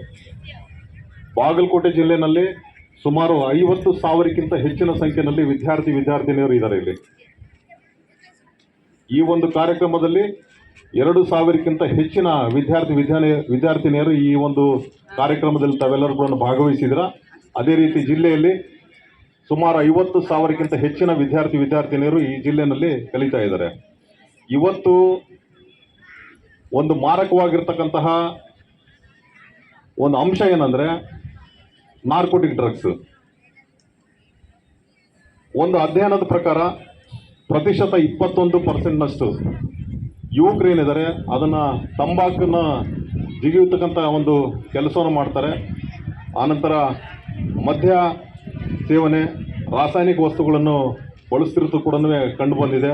ಬಾಗಲಕೋಟೆ ಜಿಲ್ಲೆಯಲ್ಲಿ ಸುಮಾರು 50,000ಕ್ಕಿಂತ ಹೆಚ್ಚಿನ ಸಂಖ್ಯೆಯಲ್ಲಿ ವಿದ್ಯಾರ್ಥಿನಿಯರು ಇದ್ದಾರೆ. ಇಲ್ಲಿ ಈ ಒಂದು ಕಾರ್ಯಕ್ರಮದಲ್ಲಿ 2,000ಕ್ಕಿಂತ ಹೆಚ್ಚಿನ ವಿದ್ಯಾರ್ಥಿನಿಯರು ಈ ಒಂದು ಕಾರ್ಯಕ್ರಮದಲ್ಲಿ ತಾವೆಲ್ಲರೂ ಕೂಡ ಭಾಗವಹಿಸಿದ್ರ. ಅದೇ ರೀತಿ ಜಿಲ್ಲೆಯಲ್ಲಿ ಸುಮಾರು 50,000ಕ್ಕಿಂತ ಹೆಚ್ಚಿನ ವಿದ್ಯಾರ್ಥಿನಿಯರು ಈ ಜಿಲ್ಲೆಯಲ್ಲಿ ಕಲಿತಾ ಇದ್ದಾರೆ. ಇವತ್ತು ಒಂದು ಮಾರಕವಾಗಿರ್ತಕ್ಕಂತಹ ಒಂದು ಅಂಶ ಏನಂದರೆ ನಾರ್ಕೋಟಿಕ್ ಡ್ರಗ್ಸ್. ಒಂದು ಅಧ್ಯಯನದ ಪ್ರಕಾರ ಪ್ರತಿಶತ 21% ಯುವಕರೇನಿದ್ದಾರೆ ಅದನ್ನು ತಂಬಾಕನ್ನು ಜಿಗಿಯತಕ್ಕಂಥ ಒಂದು ಕೆಲಸವನ್ನು ಮಾಡ್ತಾರೆ. ಆನಂತರ ಮದ್ಯ ಸೇವನೆ, ರಾಸಾಯನಿಕ ವಸ್ತುಗಳನ್ನು ಬಳಸ್ತಿರೋದು ಕೂಡ ಕಂಡುಬಂದಿದೆ.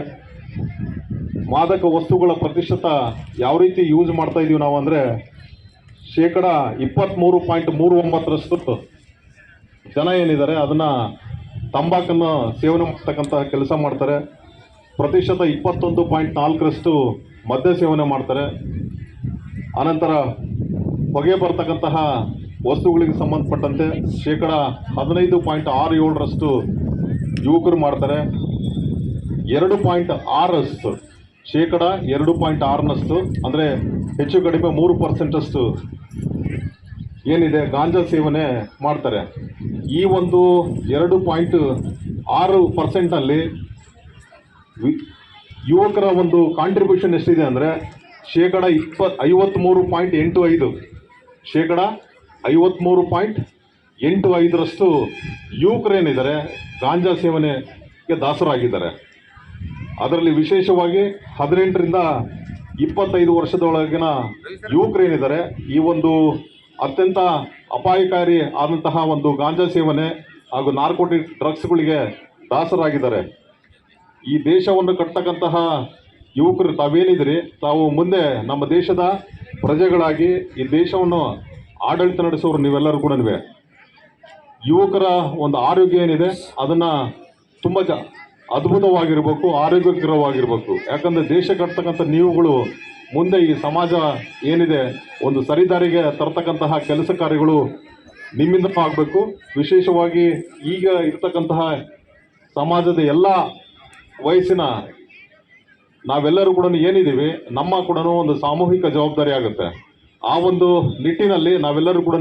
ಮಾದಕ ವಸ್ತುಗಳ ಪ್ರತಿಶತ ಯಾವ ರೀತಿ ಯೂಸ್ ಮಾಡ್ತಾ ಇದ್ದೀವಿ ನಾವು ಅಂದರೆ 23.39% ಜನ ಏನಿದ್ದಾರೆ ಅದನ್ನು ತಂಬಾಕನ್ನು ಸೇವನೆ ಮಾಡ್ತಕ್ಕಂಥ ಕೆಲಸ ಮಾಡ್ತಾರೆ. ಪ್ರತಿಶತ 21.4% ಮದ್ಯ ಸೇವನೆ ಮಾಡ್ತಾರೆ. ಆನಂತರ ಹೊಗೆ ಬರ್ತಕ್ಕಂತಹ ವಸ್ತುಗಳಿಗೆ ಸಂಬಂಧಪಟ್ಟಂತೆ 15.67% ಯುವಕರು ಮಾಡ್ತಾರೆ. 2.6% ಅಂದರೆ ಹೆಚ್ಚು ಕಡಿಮೆ 3% ಏನಿದೆ ಗಾಂಜಾ ಸೇವನೆ ಮಾಡ್ತಾರೆ. ಈ ಒಂದು 2.6% ಯುವಕರ ಒಂದು ಕಾಂಟ್ರಿಬ್ಯೂಷನ್ ಎಷ್ಟಿದೆ ಅಂದರೆ 53.85%. 53.85% ಯುವಕರೇನಿದ್ದಾರೆ ಗಾಂಜಾ ಸೇವನೆಗೆ ದಾಸರಾಗಿದ್ದಾರೆ. ಅದರಲ್ಲಿ ವಿಶೇಷವಾಗಿ 18ರಿಂದ 25 ವರ್ಷದೊಳಗಿನ ಯುವಕರೇನಿದ್ದಾರೆ ಈ ಒಂದು ಅತ್ಯಂತ ಅಪಾಯಕಾರಿ ಆದಂತಹ ಒಂದು ಗಾಂಜಾ ಸೇವನೆ ಹಾಗೂ ನಾರ್ಕೋಟಿಕ್ ಡ್ರಗ್ಸ್ಗಳಿಗೆ ದಾಸರಾಗಿದ್ದಾರೆ. ಈ ದೇಶವನ್ನು ಕಟ್ಟತಕ್ಕಂತಹ ಯುವಕರು ತಾವೇನಿದ್ದೀರಿ, ತಾವು ಮುಂದೆ ನಮ್ಮ ದೇಶದ ಪ್ರಜೆಗಳಾಗಿ ಈ ದೇಶವನ್ನು ಆಡಳಿತ ನಡೆಸೋರು ನೀವೆಲ್ಲರೂ ಕೂಡ. ಯುವಕರ ಒಂದು ಆರೋಗ್ಯ ಏನಿದೆ ಅದನ್ನು ತುಂಬ ಅದ್ಭುತವಾಗಿರಬೇಕು, ಆರೋಗ್ಯಕರವಾಗಿರಬೇಕು. ಯಾಕಂದರೆ ದೇಶ ಕಟ್ತಕ್ಕಂಥ ನೀವುಗಳು ಮುಂದೆ ಈ ಸಮಾಜ ಏನಿದೆ ಒಂದು ಸರಿದಾರಿಗೆ ತರ್ತಕ್ಕಂತಹ ಕೆಲಸ ಕಾರ್ಯಗಳು ನಿಮ್ಮಿಂದ ಆಗಬೇಕು. ವಿಶೇಷವಾಗಿ ಈಗ ಇರ್ತಕ್ಕಂತಹ ಸಮಾಜದ ಎಲ್ಲ ವಯಸ್ಸಿನ ನಾವೆಲ್ಲರೂ ಕೂಡ ಏನಿದ್ದೀವಿ ನಮ್ಮ ಕೂಡ ಒಂದು ಸಾಮೂಹಿಕ ಜವಾಬ್ದಾರಿ ಆಗುತ್ತೆ. ಆ ಒಂದು ನಿಟ್ಟಿನಲ್ಲಿ ನಾವೆಲ್ಲರೂ ಕೂಡ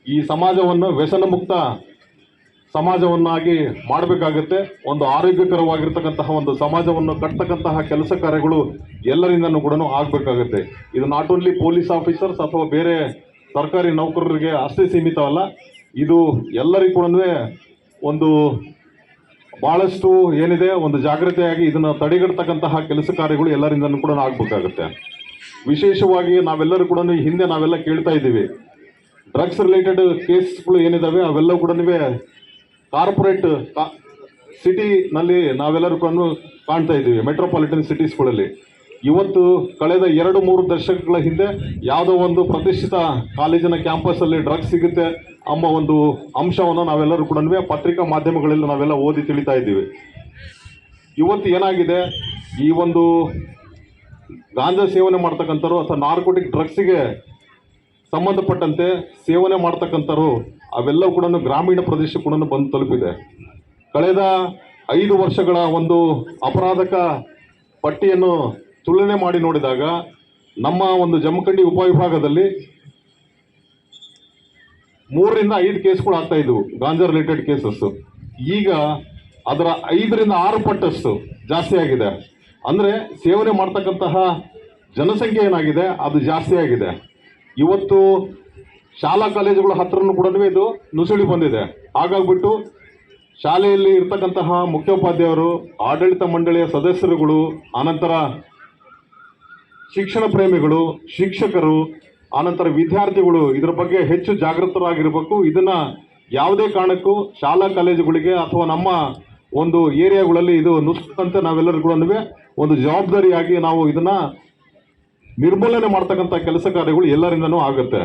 ಈ ಸಮಾಜವನ್ನು ವ್ಯಸನ ಮುಕ್ತ ಸಮಾಜವನ್ನಾಗಿ ಮಾಡಬೇಕಾಗುತ್ತೆ. ಒಂದು ಆರೋಗ್ಯಕರವಾಗಿರ್ತಕ್ಕಂತಹ ಒಂದು ಸಮಾಜವನ್ನು ಕಟ್ತಕ್ಕಂತಹ ಕೆಲಸ ಕಾರ್ಯಗಳು ಎಲ್ಲರಿಂದನೂ ಕೂಡ ಆಗಬೇಕಾಗುತ್ತೆ. ಇದು ನಾಟ್ ಓನ್ಲಿ ಪೊಲೀಸ್ ಆಫೀಸರ್ಸ್ ಅಥವಾ ಬೇರೆ ಸರ್ಕಾರಿ ನೌಕರರಿಗೆ ಅಷ್ಟೇ ಸೀಮಿತವಲ್ಲ, ಇದು ಎಲ್ಲರಿಗೂ ಕೂಡ ಒಂದು ಭಾಳಷ್ಟು ಏನಿದೆ ಒಂದು ಜಾಗೃತಿಯಾಗಿ ಇದನ್ನು ತಡೆಗಟ್ಟತಕ್ಕಂತಹ ಕೆಲಸ ಕಾರ್ಯಗಳು ಎಲ್ಲರಿಂದನೂ ಕೂಡ ಆಗಬೇಕಾಗುತ್ತೆ. ವಿಶೇಷವಾಗಿ ನಾವೆಲ್ಲರೂ ಕೂಡ ಹಿಂದೆ ನಾವೆಲ್ಲ ಕೇಳ್ತಾ ಇದ್ದೀವಿ, ಡ್ರಗ್ಸ್ ರಿಲೇಟೆಡ್ ಕೇಸ್ಗಳು ಏನಿದ್ದಾವೆ ಅವೆಲ್ಲ ಕೂಡ ಕಾರ್ಪೊರೇಟ್ ಸಿಟಿನಲ್ಲಿ ನಾವೆಲ್ಲರೂ ಕೂಡ ಕಾಣ್ತಾ ಇದ್ದೀವಿ, ಮೆಟ್ರೋಪಾಲಿಟನ್ ಸಿಟೀಸ್ಗಳಲ್ಲಿ. ಇವತ್ತು ಕಳೆದ 2-3 ದಶಕಗಳ ಹಿಂದೆ ಯಾವುದೋ ಒಂದು ಪ್ರತಿಷ್ಠಿತ ಕಾಲೇಜಿನ ಕ್ಯಾಂಪಸ್ಸಲ್ಲಿ ಡ್ರಗ್ಸ್ ಸಿಗುತ್ತೆ ಎಂಬ ಒಂದು ಅಂಶವನ್ನು ನಾವೆಲ್ಲರೂ ಕೂಡ ಪತ್ರಿಕಾ ಮಾಧ್ಯಮಗಳಲ್ಲಿ ನಾವೆಲ್ಲ ಓದಿ ತಿಳಿತಾ ಇದ್ದೀವಿ. ಇವತ್ತು ಏನಾಗಿದೆ, ಈ ಒಂದು ಗಾಂಜಾ ಸೇವನೆ ಮಾಡ್ತಕ್ಕಂಥವ್ರು ಅಥವಾ ನಾರ್ಕೋಟಿಕ್ ಡ್ರಗ್ಸಿಗೆ ಸಂಬಂಧಪಟ್ಟಂತೆ ಸೇವನೆ ಮಾಡ್ತಕ್ಕಂಥವ್ರು ಅವೆಲ್ಲವೂ ಕೂಡ ಗ್ರಾಮೀಣ ಪ್ರದೇಶ ಕೂಡ ಬಂದು ತಲುಪಿದೆ. ಕಳೆದ 5 ವರ್ಷಗಳ ಒಂದು ಅಪರಾಧಕ ಪಟ್ಟಿಯನ್ನು ತುಲನೆ ಮಾಡಿ ನೋಡಿದಾಗ ನಮ್ಮ ಒಂದು ಜಮಖಂಡಿ ಉಪವಿಭಾಗದಲ್ಲಿ 3ರಿಂದ 5 ಕೇಸ್ಗಳು ಆಗ್ತಾ ಇದ್ವು ಗಾಂಜಾ ರಿಲೇಟೆಡ್ ಕೇಸಸ್ಸು. ಈಗ ಅದರ 5ರಿಂದ 6 ಪಟ್ಟಷ್ಟು ಜಾಸ್ತಿ ಆಗಿದೆ. ಅಂದರೆ ಸೇವನೆ ಮಾಡ್ತಕ್ಕಂತಹ ಜನಸಂಖ್ಯೆ ಏನಾಗಿದೆ ಅದು ಜಾಸ್ತಿ ಆಗಿದೆ. ಇವತ್ತು ಶಾಲಾ ಕಾಲೇಜುಗಳ ಹತ್ರನೂ ಕೂಡ ಇದು ನುಸುಳಿ ಬಂದಿದೆ. ಹಾಗಾಗ್ಬಿಟ್ಟು ಶಾಲೆಯಲ್ಲಿ ಇರ್ತಕ್ಕಂತಹ ಮುಖ್ಯೋಪಾಧ್ಯಾಯರು, ಆಡಳಿತ ಮಂಡಳಿಯ ಸದಸ್ಯರುಗಳು, ಆನಂತರ ಶಿಕ್ಷಣ ಪ್ರೇಮಿಗಳು, ಶಿಕ್ಷಕರು, ಆನಂತರ ವಿದ್ಯಾರ್ಥಿಗಳು ಇದರ ಬಗ್ಗೆ ಹೆಚ್ಚು ಜಾಗೃತರಾಗಿರಬೇಕು. ಇದನ್ನ ಯಾವುದೇ ಕಾರಣಕ್ಕೂ ಶಾಲಾ ಕಾಲೇಜುಗಳಿಗೆ ಅಥವಾ ನಮ್ಮ ಒಂದು ಏರಿಯಾಗಳಲ್ಲಿ ಇದು ನುಸುಳಂತೆ ನಾವೆಲ್ಲರೂ ಕೂಡ ಒಂದು ಜವಾಬ್ದಾರಿಯಾಗಿ ನಾವು ಇದನ್ನ ನಿರ್ಮೂಲನೆ ಮಾಡ್ತಕ್ಕಂಥ ಕೆಲಸ ಕಾರ್ಯಗಳು ಎಲ್ಲರಿಂದನೂ ಆಗುತ್ತೆ.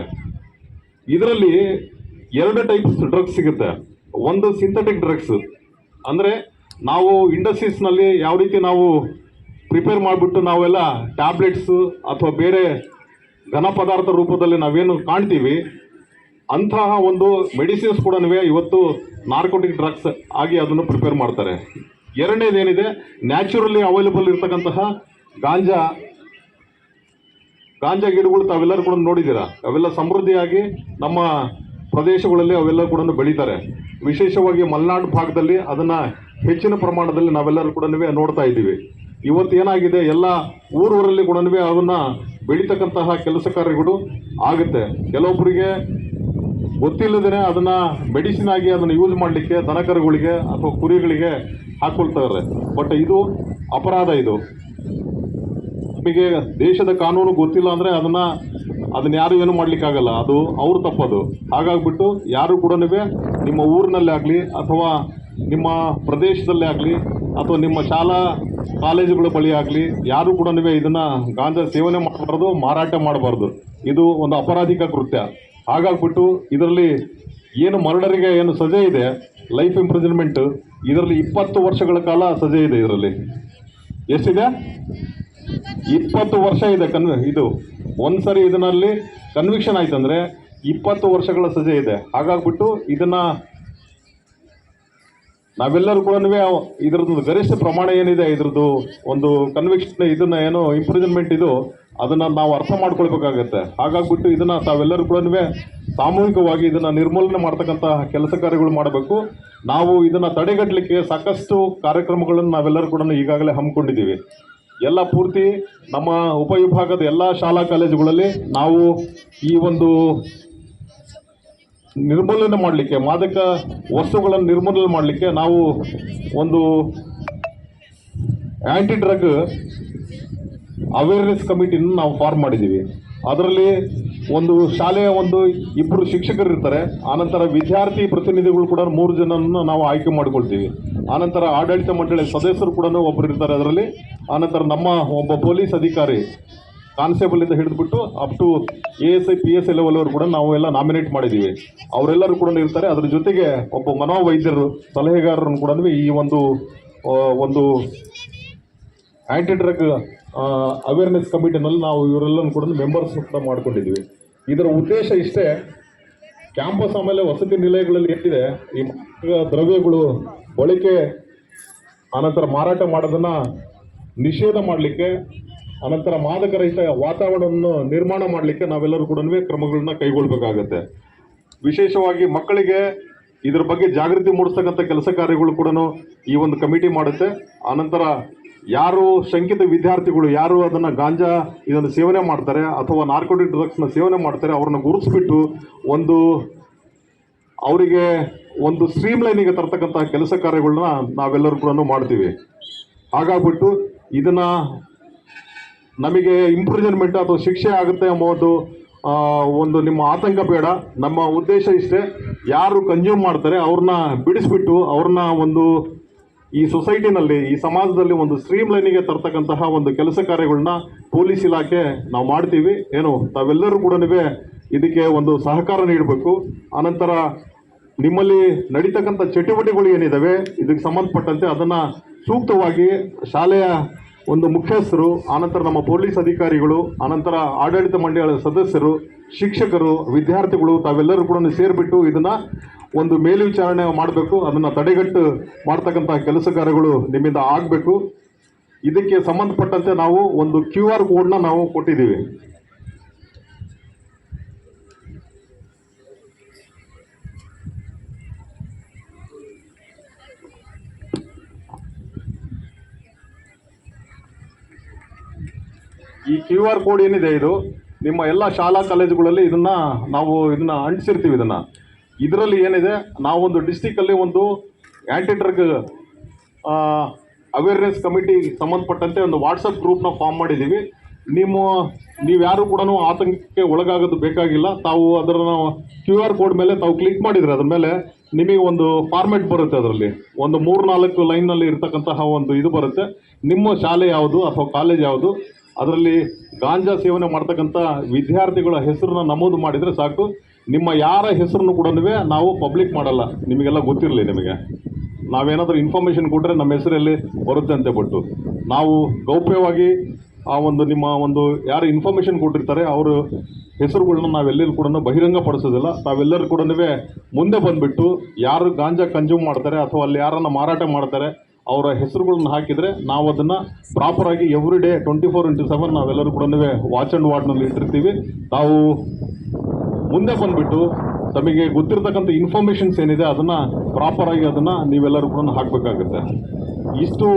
ಇದರಲ್ಲಿ 2 ಟೈಪ್ಸ್ ಡ್ರಗ್ಸ್ ಸಿಗುತ್ತೆ. ಒಂದು ಸಿಂಥೆಟಿಕ್ ಡ್ರಗ್ಸ್, ಅಂದರೆ ನಾವು ಇಂಡಸ್ಟ್ರೀಸ್ನಲ್ಲಿ ಯಾವ ರೀತಿ ನಾವು ಪ್ರಿಪೇರ್ ಮಾಡಿಬಿಟ್ಟು ನಾವೆಲ್ಲ ಟ್ಯಾಬ್ಲೆಟ್ಸು ಅಥವಾ ಬೇರೆ ಘನ ಪದಾರ್ಥ ರೂಪದಲ್ಲಿ ನಾವೇನು ಕಾಣ್ತೀವಿ, ಅಂತಹ ಒಂದು ಮೆಡಿಸಿನ್ಸ್ ಕೂಡ ಇವತ್ತು ನಾರ್ಕೋಟಿಕ್ ಡ್ರಗ್ಸ್ ಆಗಿ ಅದನ್ನು ಪ್ರಿಪೇರ್ ಮಾಡ್ತಾರೆ. ಎರಡನೇದೇನಿದೆ, ನ್ಯಾಚುರಲಿ ಅವೈಲೇಬಲ್ ಇರ್ತಕ್ಕಂತಹ ಗಾಂಜಾ ಗಿಡಗಳು ತಾವೆಲ್ಲರೂ ಕೂಡ ನೋಡಿದ್ದೀರಾ. ಅವೆಲ್ಲ ಸಮೃದ್ಧಿಯಾಗಿ ನಮ್ಮ ಪ್ರದೇಶಗಳಲ್ಲಿ ಅವೆಲ್ಲ ಕೂಡ ಬೆಳೀತಾರೆ. ವಿಶೇಷವಾಗಿ ಮಲೆನಾಡು ಭಾಗದಲ್ಲಿ ಅದನ್ನು ಹೆಚ್ಚಿನ ಪ್ರಮಾಣದಲ್ಲಿ ನಾವೆಲ್ಲರೂ ಕೂಡ ನೋಡ್ತಾ ಇದ್ದೀವಿ. ಇವತ್ತು ಏನಾಗಿದೆ, ಎಲ್ಲ ಊರೂರಲ್ಲಿ ಕೂಡ ಅದನ್ನು ಬೆಳೀತಕ್ಕಂತಹ ಕೆಲಸ ಕಾರ್ಯಗಳು ಆಗುತ್ತೆ. ಕೆಲವೊಬ್ಬರಿಗೆ ಗೊತ್ತಿಲ್ಲದೇ ಅದನ್ನು ಮೆಡಿಸಿನ್ ಆಗಿ ಅದನ್ನು ಯೂಸ್ ಮಾಡಲಿಕ್ಕೆ ದನಕರುಗಳಿಗೆ ಅಥವಾ ಕುರಿಗಳಿಗೆ ಹಾಕ್ಕೊಳ್ತಾರೆ. ಬಟ್ ಇದು ಅಪರಾಧ. ಇದು ನಮಗೆ ದೇಶದ ಕಾನೂನು ಗೊತ್ತಿಲ್ಲ ಅಂದರೆ ಅದನ್ನ ಯಾರು ಏನು ಮಾಡಲಿಕ್ಕಾಗಲ್ಲ. ಅದು ಅವ್ರ ತಪ್ಪದು. ಹಾಗಾಗ್ಬಿಟ್ಟು ಯಾರು ಕೂಡ ನಿಮ್ಮ ಊರಿನಲ್ಲೇ ಆಗಲಿ ಅಥವಾ ನಿಮ್ಮ ಪ್ರದೇಶದಲ್ಲೇ ಆಗಲಿ ಅಥವಾ ನಿಮ್ಮ ಶಾಲಾ ಕಾಲೇಜುಗಳ ಬಳಿ ಆಗಲಿ ಯಾರು ಕೂಡ ಇದನ್ನು ಗಾಂಜಾ ಸೇವನೆ ಮಾಡಬಾರ್ದು, ಮಾರಾಟ ಮಾಡಬಾರ್ದು. ಇದು ಒಂದು ಅಪರಾಧಿಕ ಕೃತ್ಯ. ಹಾಗಾಗ್ಬಿಟ್ಟು ಇದರಲ್ಲಿ ಏನು ಮರ್ಡರಿಗೆ ಏನು ಸಜೆ ಇದೆ, ಲೈಫ್ ಇಂಪ್ರಿಸನ್ಮೆಂಟ್, ಇದರಲ್ಲಿ 20 ವರ್ಷಗಳ ಕಾಲ ಸಜೆ ಇದೆ. ಇದರಲ್ಲಿ ಎಷ್ಟಿದೆ? 20 ವರ್ಷ ಇದೆ. ಇದು ಒಂದ್ಸರಿ ಇದರಲ್ಲಿ ಕನ್ವಿಕ್ಷನ್ ಆಯ್ತಂದ್ರೆ 20 ವರ್ಷಗಳ ಸಜೆ ಇದೆ. ಹಾಗಾಗ್ಬಿಟ್ಟು ಇದನ್ನ ನಾವೆಲ್ಲರೂ ಕೂಡ ಇದ್ರದ್ದು ಗರಿಷ್ಠ ಪ್ರಮಾಣ ಏನಿದೆ, ಇದ್ರದ್ದು ಒಂದು ಕನ್ವಿಕ್ಷನ್, ಇದನ್ನ ಏನು ಇಂಪ್ರಿಸನ್ಮೆಂಟ್ ಇದು, ಅದನ್ನ ನಾವು ಅರ್ಥ ಮಾಡ್ಕೊಳ್ಬೇಕಾಗತ್ತೆ. ಹಾಗಾಗ್ಬಿಟ್ಟು ಇದನ್ನ ತಾವೆಲ್ಲರೂ ಕೂಡ ಸಾಮೂಹಿಕವಾಗಿ ಇದನ್ನ ನಿರ್ಮೂಲನೆ ಮಾಡ್ತಕ್ಕಂಥ ಕೆಲಸ ಕಾರ್ಯಗಳು ಮಾಡಬೇಕು. ನಾವು ಇದನ್ನ ತಡೆಗಟ್ಟಲಿಕ್ಕೆ ಸಾಕಷ್ಟು ಕಾರ್ಯಕ್ರಮಗಳನ್ನು ನಾವೆಲ್ಲರೂ ಕೂಡ ಈಗಾಗಲೇ ಹಮ್ಮಿಕೊಂಡಿದ್ದೀವಿ. ಎಲ್ಲ ಪೂರ್ತಿ ನಮ್ಮ ಉಪವಿಭಾಗದ ಎಲ್ಲ ಶಾಲಾ ಕಾಲೇಜುಗಳಲ್ಲಿ ನಾವು ಈ ಒಂದು ನಿರ್ಮೂಲನೆ ಮಾಡಲಿಕ್ಕೆ, ಮಾದಕ ವಸ್ತುಗಳನ್ನು ನಿರ್ಮೂಲನೆ ಮಾಡಲಿಕ್ಕೆ ನಾವು ಒಂದು ಆ್ಯಂಟಿ ಡ್ರಗ್ ಅವೇರ್ನೆಸ್ ಕಮಿಟಿನ ನಾವು ಫಾರ್ಮ್ ಮಾಡಿದ್ದೀವಿ. ಅದರಲ್ಲಿ ಒಂದು ಶಾಲೆಯ 2 ಶಿಕ್ಷಕರು ಇರ್ತಾರೆ. ಆನಂತರ ವಿದ್ಯಾರ್ಥಿ ಪ್ರತಿನಿಧಿಗಳು ಕೂಡ 3 ಜನರನ್ನು ನಾವು ಆಯ್ಕೆ ಮಾಡ್ಕೊಳ್ತೀವಿ. ಆನಂತರ ಆಡಳಿತ ಮಂಡಳಿ ಸದಸ್ಯರು ಕೂಡ ಒಬ್ಬರು ಇರ್ತಾರೆ ಅದರಲ್ಲಿ. ಆನಂತರ ನಮ್ಮ ಒಬ್ಬ ಪೊಲೀಸ್ ಅಧಿಕಾರಿ, ಕಾನ್ಸ್ಟೇಬಲಿಂದ ಹಿಡಿದುಬಿಟ್ಟು ಅಪ್ ಟು ASI PSI ಲೆವೆಲ್ವರೆಗೂ ಕೂಡ ನಾವು ಎಲ್ಲ ನಾಮಿನೇಟ್ ಮಾಡಿದ್ದೀವಿ. ಅವರೆಲ್ಲರೂ ಕೂಡ ಇರ್ತಾರೆ. ಅದ್ರ ಜೊತೆಗೆ ಒಬ್ಬ ಮನೋವೈದ್ಯರು, ಸಲಹೆಗಾರರನ್ನು ಕೂಡ ಈ ಒಂದು ಆ್ಯಂಟಿ ಡ್ರಗ್ ಅವೇರ್ನೆಸ್ ಕಮಿಟಿನಲ್ಲಿ ನಾವು ಇವರೆಲ್ಲರೂ ಕೂಡ ಮೆಂಬರ್ಸ್ ಕೂಡ ಮಾಡ್ಕೊಂಡಿದ್ದೀವಿ. ಇದರ ಉದ್ದೇಶ ಇಷ್ಟೇ, ಕ್ಯಾಂಪಸ್ ಆಮೇಲೆ ವಸತಿ ನಿಲಯಗಳಲ್ಲಿ ಏನಿದೆ ಈ ದ್ರವ್ಯಗಳು ಬಳಕೆ ಅನಂತರ ಮಾರಾಟ ಮಾಡೋದನ್ನು ನಿಷೇಧ ಮಾಡಲಿಕ್ಕೆ, ಅನಂತರ ಮಾದಕರಹಿತ ವಾತಾವರಣವನ್ನು ನಿರ್ಮಾಣ ಮಾಡಲಿಕ್ಕೆ ನಾವೆಲ್ಲರೂ ಕೂಡ ಕ್ರಮಗಳನ್ನ ಕೈಗೊಳ್ಳಬೇಕಾಗತ್ತೆ. ವಿಶೇಷವಾಗಿ ಮಕ್ಕಳಿಗೆ ಇದ್ರ ಬಗ್ಗೆ ಜಾಗೃತಿ ಮೂಡಿಸ್ತಕ್ಕಂಥ ಕೆಲಸ ಕಾರ್ಯಗಳು ಕೂಡ ಈ ಒಂದು ಕಮಿಟಿ ಮಾಡುತ್ತೆ. ಆನಂತರ ಯಾರು ಶಂಕಿತ ವಿದ್ಯಾರ್ಥಿಗಳು ಯಾರು ಅದನ್ನು ಗಾಂಜಾ ಇದನ್ನು ಸೇವನೆ ಮಾಡ್ತಾರೆ ಅಥವಾ ನಾರ್ಕೋಟಿಕ್ ಡ್ರಗ್ಸ್ನ ಸೇವನೆ ಮಾಡ್ತಾರೆ, ಅವ್ರನ್ನ ಗುರುತಿಸ್ಬಿಟ್ಟು ಅವರಿಗೆ ಒಂದು ಸ್ಟ್ರೀಮ್ ಲೈನಿಗೆ ತರ್ತಕ್ಕಂಥ ಕೆಲಸ ಕಾರ್ಯಗಳನ್ನ ನಾವೆಲ್ಲರೂ ಕೂಡ ಮಾಡ್ತೀವಿ. ಹಾಗಾಗ್ಬಿಟ್ಟು ಇದನ್ನು ನಮಗೆ ಇಂಪ್ರಿಸನ್ಮೆಂಟ್ ಅಥವಾ ಶಿಕ್ಷೆ ಆಗುತ್ತೆ ಎಂಬುದು ಒಂದು ನಿಮ್ಮ ಆತಂಕ ಬೇಡ. ನಮ್ಮ ಉದ್ದೇಶ ಇಷ್ಟೇ, ಯಾರು ಕನ್ಸ್ಯೂಮ್ ಮಾಡ್ತಾರೆ ಅವ್ರನ್ನ ಬಿಡಿಸ್ಬಿಟ್ಟು ಅವ್ರನ್ನ ಒಂದು ಈ ಸೊಸೈಟಿನಲ್ಲಿ, ಈ ಸಮಾಜದಲ್ಲಿ ಒಂದು ಸ್ಟ್ರೀಮ್ ಲೈನಿಗೆ ತರ್ತಕ್ಕಂತಹ ಒಂದು ಕೆಲಸ ಕಾರ್ಯಗಳನ್ನ ಪೊಲೀಸ್ ಇಲಾಖೆ ನಾವು ಮಾಡ್ತೀವಿ. ತಾವೆಲ್ಲರೂ ಕೂಡ ಇದಕ್ಕೆ ಒಂದು ಸಹಕಾರ ನೀಡಬೇಕು. ಅನಂತರ ನಿಮ್ಮಲ್ಲಿ ನಡೀತಕ್ಕಂಥ ಚಟುವಟಿಕೆಗಳು ಏನಿದ್ದಾವೆ ಇದಕ್ಕೆ ಸಂಬಂಧಪಟ್ಟಂತೆ ಅದನ್ನು ಸೂಕ್ತವಾಗಿ ಶಾಲೆಯ ಒಂದು ಮುಖ್ಯಸ್ಥರು, ಆನಂತರ ನಮ್ಮ ಪೊಲೀಸ್ ಅಧಿಕಾರಿಗಳು, ಆನಂತರ ಆಡಳಿತ ಮಂಡಳಿಯ ಸದಸ್ಯರು, ಶಿಕ್ಷಕರು, ವಿದ್ಯಾರ್ಥಿಗಳು ತಾವೆಲ್ಲರೂ ಕೂಡ ಸೇರಿಬಿಟ್ಟು ಇದನ್ನು ಒಂದು ಮೇಲ್ವಿಚಾರಣೆ ಮಾಡಬೇಕು. ಅದನ್ನು ತಡೆಗಟ್ಟು ಮಾಡ್ತಕ್ಕಂಥ ಕೆಲಸ ಕಾರ್ಯಗಳು ನಿಮ್ಮಿಂದ ಆಗಬೇಕು. ಇದಕ್ಕೆ ಸಂಬಂಧಪಟ್ಟಂತೆ ನಾವು ಒಂದು QR ಕೋಡ್ನ ನಾವು ಕೊಟ್ಟಿದ್ದೀವಿ. ಈ ಈ QR ಕೋಡ್ ಏನಿದೆ ಇದು ನಿಮ್ಮ ಎಲ್ಲ ಶಾಲಾ ಕಾಲೇಜುಗಳಲ್ಲಿ ನಾವು ಇದನ್ನ ಅಂಟಿಸಿರ್ತೀವಿ. ಇದರಲ್ಲಿ ಏನಿದೆ, ನಾವೊಂದು ಡಿಸ್ಟಿಕಲ್ಲಿ ಒಂದು ಆ್ಯಂಟಿ ಡ್ರಗ್ ಅವೇರ್ನೆಸ್ ಕಮಿಟಿ ಸಂಬಂಧಪಟ್ಟಂತೆ ಒಂದು ವಾಟ್ಸಪ್ ಗ್ರೂಪ್ನ ಫಾರ್ಮ್ ಮಾಡಿದ್ದೀವಿ. ನೀವ್ಯಾರು ಕೂಡ ಆತಂಕಕ್ಕೆ ಒಳಗಾಗೋದು ಬೇಕಾಗಿಲ್ಲ. ತಾವು ಅದರ QR ಕೋಡ್ ಮೇಲೆ ತಾವು ಕ್ಲಿಕ್ ಮಾಡಿದರೆ ಅದ್ರ ಮೇಲೆ ನಿಮಗೆ ಒಂದು ಫಾರ್ಮೆಟ್ ಬರುತ್ತೆ. ಅದರಲ್ಲಿ ಒಂದು 3-4 ಲೈನ್ನಲ್ಲಿ ಇರ್ತಕ್ಕಂತಹ ಒಂದು ಇದು ಬರುತ್ತೆ. ನಿಮ್ಮ ಶಾಲೆ ಯಾವುದು ಅಥವಾ ಕಾಲೇಜ್ ಯಾವುದು, ಅದರಲ್ಲಿ ಗಾಂಜಾ ಸೇವನೆ ಮಾಡ್ತಕ್ಕಂಥ ವಿದ್ಯಾರ್ಥಿಗಳ ಹೆಸರನ್ನ ನಮೂದು ಮಾಡಿದರೆ ಸಾಕು. ನಿಮ್ಮ ಯಾರ ಹೆಸರನ್ನು ಕೂಡ ನಾವು ಪಬ್ಲಿಕ್ ಮಾಡಲ್ಲ, ನಿಮಗೆಲ್ಲ ಗೊತ್ತಿರಲಿ. ನಿಮಗೆ ನಾವೇನಾದರೂ ಇನ್ಫಾರ್ಮೇಷನ್ ಕೊಟ್ಟರೆ ನಮ್ಮ ಹೆಸರಲ್ಲಿ ಬರುತ್ತೆ ಅಂತ ಬಿಟ್ಟು ನಾವು ಗೌಪ್ಯವಾಗಿ ನಿಮ್ಮ ಯಾರು ಇನ್ಫಾರ್ಮೇಷನ್ ಕೊಟ್ಟಿರ್ತಾರೆ ಅವರ ಹೆಸರುಗಳನ್ನ ನಾವೆಲ್ಲರೂ ಕೂಡ ಬಹಿರಂಗಪಡಿಸೋದಿಲ್ಲ. ತಾವೆಲ್ಲರೂ ಕೂಡ ಮುಂದೆ ಬಂದುಬಿಟ್ಟು ಯಾರು ಗಾಂಜಾ ಕನ್ಸ್ಯೂಮ್ ಮಾಡ್ತಾರೆ ಅಥವಾ ಅಲ್ಲಿ ಯಾರನ್ನು ಮಾರಾಟ ಮಾಡ್ತಾರೆ ಅವರ ಹೆಸರುಗಳನ್ನ ಹಾಕಿದರೆ ನಾವು ಅದನ್ನು ಪ್ರಾಪರಾಗಿ ಎವ್ರಿ ಡೇ 24/7 ನಾವೆಲ್ಲರೂ ಕೂಡ ವಾಚ್ ಆ್ಯಂಡ್ ವಾರ್ಡ್ನಲ್ಲಿ ಇಟ್ಟಿರ್ತೀವಿ. ತಾವು ಮುಂದೆ ಬಂದುಬಿಟ್ಟು ತಮಗೆ ಗೊತ್ತಿರತಕ್ಕಂಥ ಇನ್ಫಾರ್ಮೇಷನ್ಸ್ ಏನಿದೆ ಅದನ್ನು ಪ್ರಾಪರಾಗಿ ನೀವೆಲ್ಲರೂ ಕೂಡ ಹಾಕಬೇಕಾಗುತ್ತೆ. ಇಷ್ಟು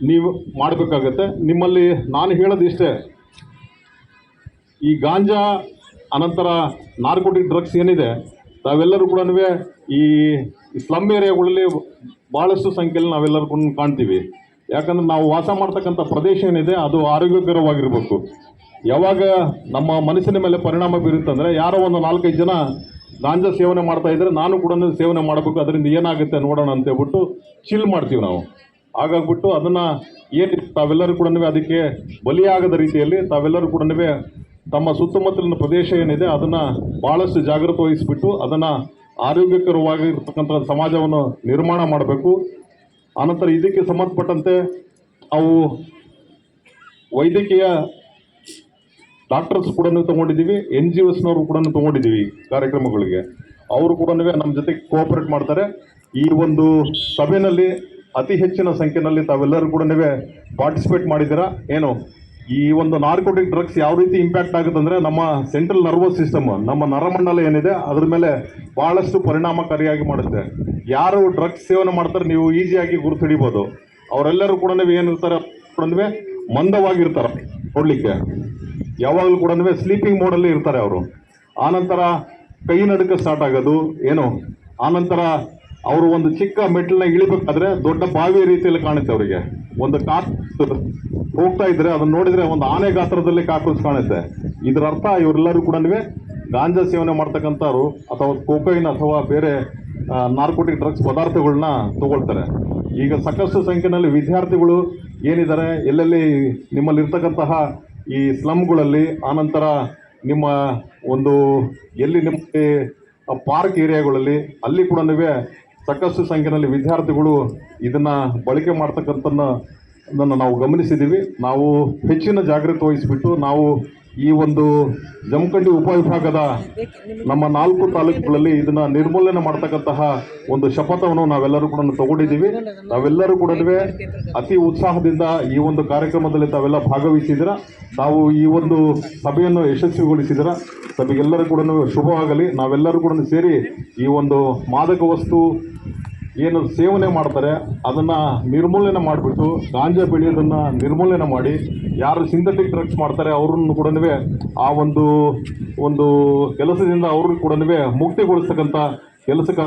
ನೀವು ಮಾಡಬೇಕಾಗತ್ತೆ. ನಿಮ್ಮಲ್ಲಿ ನಾನು ಹೇಳೋದಿಷ್ಟೇ, ಈ ಗಾಂಜಾ ಅನಂತರ ನಾರ್ಕೋಟಿಕ್ ಡ್ರಗ್ಸ್ ಏನಿದೆ ತಾವೆಲ್ಲರೂ ಕೂಡ ಈ ಸ್ಲಮ್ ಏರಿಯಾಗಳಲ್ಲಿ ಭಾಳಷ್ಟು ಸಂಖ್ಯೆಯಲ್ಲಿ ನಾವೆಲ್ಲರೂ ಕೂಡ ಕಾಣ್ತೀವಿ. ಯಾಕಂದರೆ ನಾವು ವಾಸ ಮಾಡ್ತಕ್ಕಂಥ ಪ್ರದೇಶ ಏನಿದೆ ಅದು ಆರೋಗ್ಯಕರವಾಗಿರಬೇಕು. ಯಾವಾಗ ನಮ್ಮ ಮನಸ್ಸಿನ ಮೇಲೆ ಪರಿಣಾಮ ಬೀರುತ್ತಂದರೆ, ಯಾರೋ ಒಂದು 4-5 ಜನ ಗಾಂಜಾ ಸೇವನೆ ಮಾಡ್ತಾ ಇದ್ದರೆ ನಾನು ಕೂಡ ಸೇವನೆ ಮಾಡಬೇಕು, ಅದರಿಂದ ಏನಾಗುತ್ತೆ ನೋಡೋಣ ಅಂತೇಳ್ಬಿಟ್ಟು ಚಿಲ್ ಮಾಡ್ತೀವಿ ನಾವು. ಹಾಗಾಗ್ಬಿಟ್ಟು ಅದನ್ನು ತಾವೆಲ್ಲರೂ ಕೂಡ ಅದಕ್ಕೆ ಬಲಿಯಾಗದ ರೀತಿಯಲ್ಲಿ ತಾವೆಲ್ಲರೂ ಕೂಡ ತಮ್ಮ ಸುತ್ತಮುತ್ತಲಿನ ಪ್ರದೇಶ ಏನಿದೆ ಅದನ್ನು ಭಾಳಷ್ಟು ಜಾಗೃತಿ ವಹಿಸಿಬಿಟ್ಟು ಅದನ್ನು ಆರೋಗ್ಯಕರವಾಗಿರ್ತಕ್ಕಂಥ ಸಮಾಜವನ್ನು ನಿರ್ಮಾಣ ಮಾಡಬೇಕು. ಆನಂತರ ಇದಕ್ಕೆ ಸಂಬಂಧಪಟ್ಟಂತೆ ಅವು ವೈದ್ಯಕೀಯ ಡಾಕ್ಟರ್ಸ್ ಕೂಡ ತೊಗೊಂಡಿದ್ದೀವಿ, NGOಸ್ನವರು ಕೂಡ ತೊಗೊಂಡಿದ್ದೀವಿ ಕಾರ್ಯಕ್ರಮಗಳಿಗೆ. ಅವರು ಕೂಡ ನಮ್ಮ ಜೊತೆ ಕೋಆಪರೇಟ್ ಮಾಡ್ತಾರೆ. ಈ ಒಂದು ಸಭೆಯಲ್ಲಿ ಅತಿ ಹೆಚ್ಚಿನ ಸಂಖ್ಯೆಯಲ್ಲಿ ತಾವೆಲ್ಲರೂ ಕೂಡ ಪಾರ್ಟಿಸಿಪೇಟ್ ಮಾಡಿದ್ದೀರಾ. ಈ ಒಂದು ನಾರ್ಕೋಟಿಕ್ ಡ್ರಗ್ಸ್ ಯಾವ ರೀತಿ ಇಂಪ್ಯಾಕ್ಟ್ ಆಗುತ್ತೆ ಅಂದರೆ, ನಮ್ಮ ಸೆಂಟ್ರಲ್ ನರ್ವಸ್ ಸಿಸ್ಟಮ್, ನಮ್ಮ ನರಮಂಡಲ ಏನಿದೆ ಅದ್ರ ಮೇಲೆ ಭಾಳಷ್ಟು ಪರಿಣಾಮಕಾರಿಯಾಗಿ ಮಾಡುತ್ತೆ. ಯಾರು ಡ್ರಗ್ಸ್ ಸೇವನೆ ಮಾಡ್ತಾರೆ ನೀವು ಈಸಿಯಾಗಿ ಗುರುತು ಹಿಡಿಬೋದು. ಅವರೆಲ್ಲರೂ ಕೂಡ ಏನಿರ್ತಾರೆ ಕೂಡ ಮಂದವಾಗಿರ್ತಾರೆ ನೋಡಲಿಕ್ಕೆ, ಯಾವಾಗಲೂ ಕೂಡ ಸ್ಲೀಪಿಂಗ್ ಮೋಡಲ್ಲಿ ಇರ್ತಾರೆ ಅವರು. ಆನಂತರ ಕೈ ನಡುಕ ಸ್ಟಾರ್ಟ್ ಆಗೋದು ಆನಂತರ ಅವರು ಒಂದು ಚಿಕ್ಕ ಮೆಟ್ಲನ್ನ ಇಳಿಬೇಕಾದ್ರೆ ದೊಡ್ಡ ಬಾವಿ ರೀತಿಯಲ್ಲಿ ಕಾಣುತ್ತೆ ಅವರಿಗೆ. ಒಂದು ಹೋಗ್ತಾ ಇದ್ರೆ ಅದನ್ನು ನೋಡಿದರೆ ಒಂದು ಆನೆ ಗಾತ್ರದಲ್ಲಿ ಕಾಕ್ರೋಚ್ ಕಾಣುತ್ತೆ. ಇದರ ಅರ್ಥ ಇವರೆಲ್ಲರೂ ಕೂಡ ಗಾಂಜಾ ಸೇವನೆ ಮಾಡ್ತಕ್ಕಂಥವ್ರು ಅಥವಾ ಕೊಕೈನ್ ಅಥವಾ ಬೇರೆ ನಾರ್ಕೋಟಿಕ್ ಡ್ರಗ್ಸ್ ಪದಾರ್ಥಗಳನ್ನ ತಗೊಳ್ತಾರೆ. ಈಗ ಸಾಕಷ್ಟು ಸಂಖ್ಯೆಯಲ್ಲಿ ವಿದ್ಯಾರ್ಥಿಗಳು ಏನಿದ್ದಾರೆ ಎಲ್ಲೆಲ್ಲಿ ನಿಮ್ಮಲ್ಲಿರ್ತಕ್ಕಂತಹ ಈ ಸ್ಲಮ್ಗಳಲ್ಲಿ, ಆನಂತರ ನಿಮ್ಮ ನಿಮಗೆ ಪಾರ್ಕ್ ಏರಿಯಾಗಳಲ್ಲಿ ಅಲ್ಲಿ ಕೂಡ ಸಾಕಷ್ಟು ಸಂಖ್ಯೆಯಲ್ಲಿ ವಿದ್ಯಾರ್ಥಿಗಳು ಇದನ್ನು ಬಳಕೆ ಮಾಡ್ತಕ್ಕಂಥದ್ದನ್ನು ನಾವು ಗಮನಿಸಿದ್ದೀವಿ. ನಾವು ಹೆಚ್ಚಿನ ಜಾಗೃತಿ ವಹಿಸಿಬಿಟ್ಟು ನಾವು ಈ ಒಂದು ಜಮಖಂಡಿ ಉಪವಿಭಾಗದ ನಮ್ಮ 4 ತಾಲೂಕುಗಳಲ್ಲಿ ಇದನ್ನು ನಿರ್ಮೂಲನೆ ಮಾಡ್ತಕ್ಕಂತಹ ಒಂದು ಶಪಥವನ್ನು ನಾವೆಲ್ಲರೂ ಕೂಡ ತಗೊಂಡಿದ್ದೀವಿ. ನಾವೆಲ್ಲರೂ ಕೂಡ ಅತಿ ಉತ್ಸಾಹದಿಂದ ಈ ಒಂದು ಕಾರ್ಯಕ್ರಮದಲ್ಲಿ ತಾವೆಲ್ಲ ಭಾಗವಹಿಸಿದ್ದೀರಾ. ತಾವು ಈ ಒಂದು ಸಭೆಯನ್ನು ಯಶಸ್ವಿಗೊಳಿಸಿದ್ದೀರ. ತಮಗೆಲ್ಲರೂ ಕೂಡ ಶುಭವಾಗಲಿ. ನಾವೆಲ್ಲರೂ ಕೂಡ ಸೇರಿ ಈ ಒಂದು ಮಾದಕ ವಸ್ತು ಏನು ಸೇವನೆ ಮಾಡ್ತಾರೆ ಅದನ್ನು ನಿರ್ಮೂಲನೆ ಮಾಡಿಬಿಟ್ಟು ಗಾಂಜಾ ಬೆಳೆಯೋದನ್ನು ನಿರ್ಮೂಲನೆ ಮಾಡಿ, ಯಾರು ಸಿಂಥೆಟಿಕ್ ಡ್ರಗ್ಸ್ ಮಾಡ್ತಾರೆ ಅವ್ರನ್ನು ಕೂಡ ಆ ಒಂದು ಕೆಲಸದಿಂದ ಅವ್ರನ್ನ ಕೂಡ ಮುಕ್ತಿಗೊಳಿಸ್ತಕ್ಕಂಥ ಕೆಲಸಕ್ಕೆ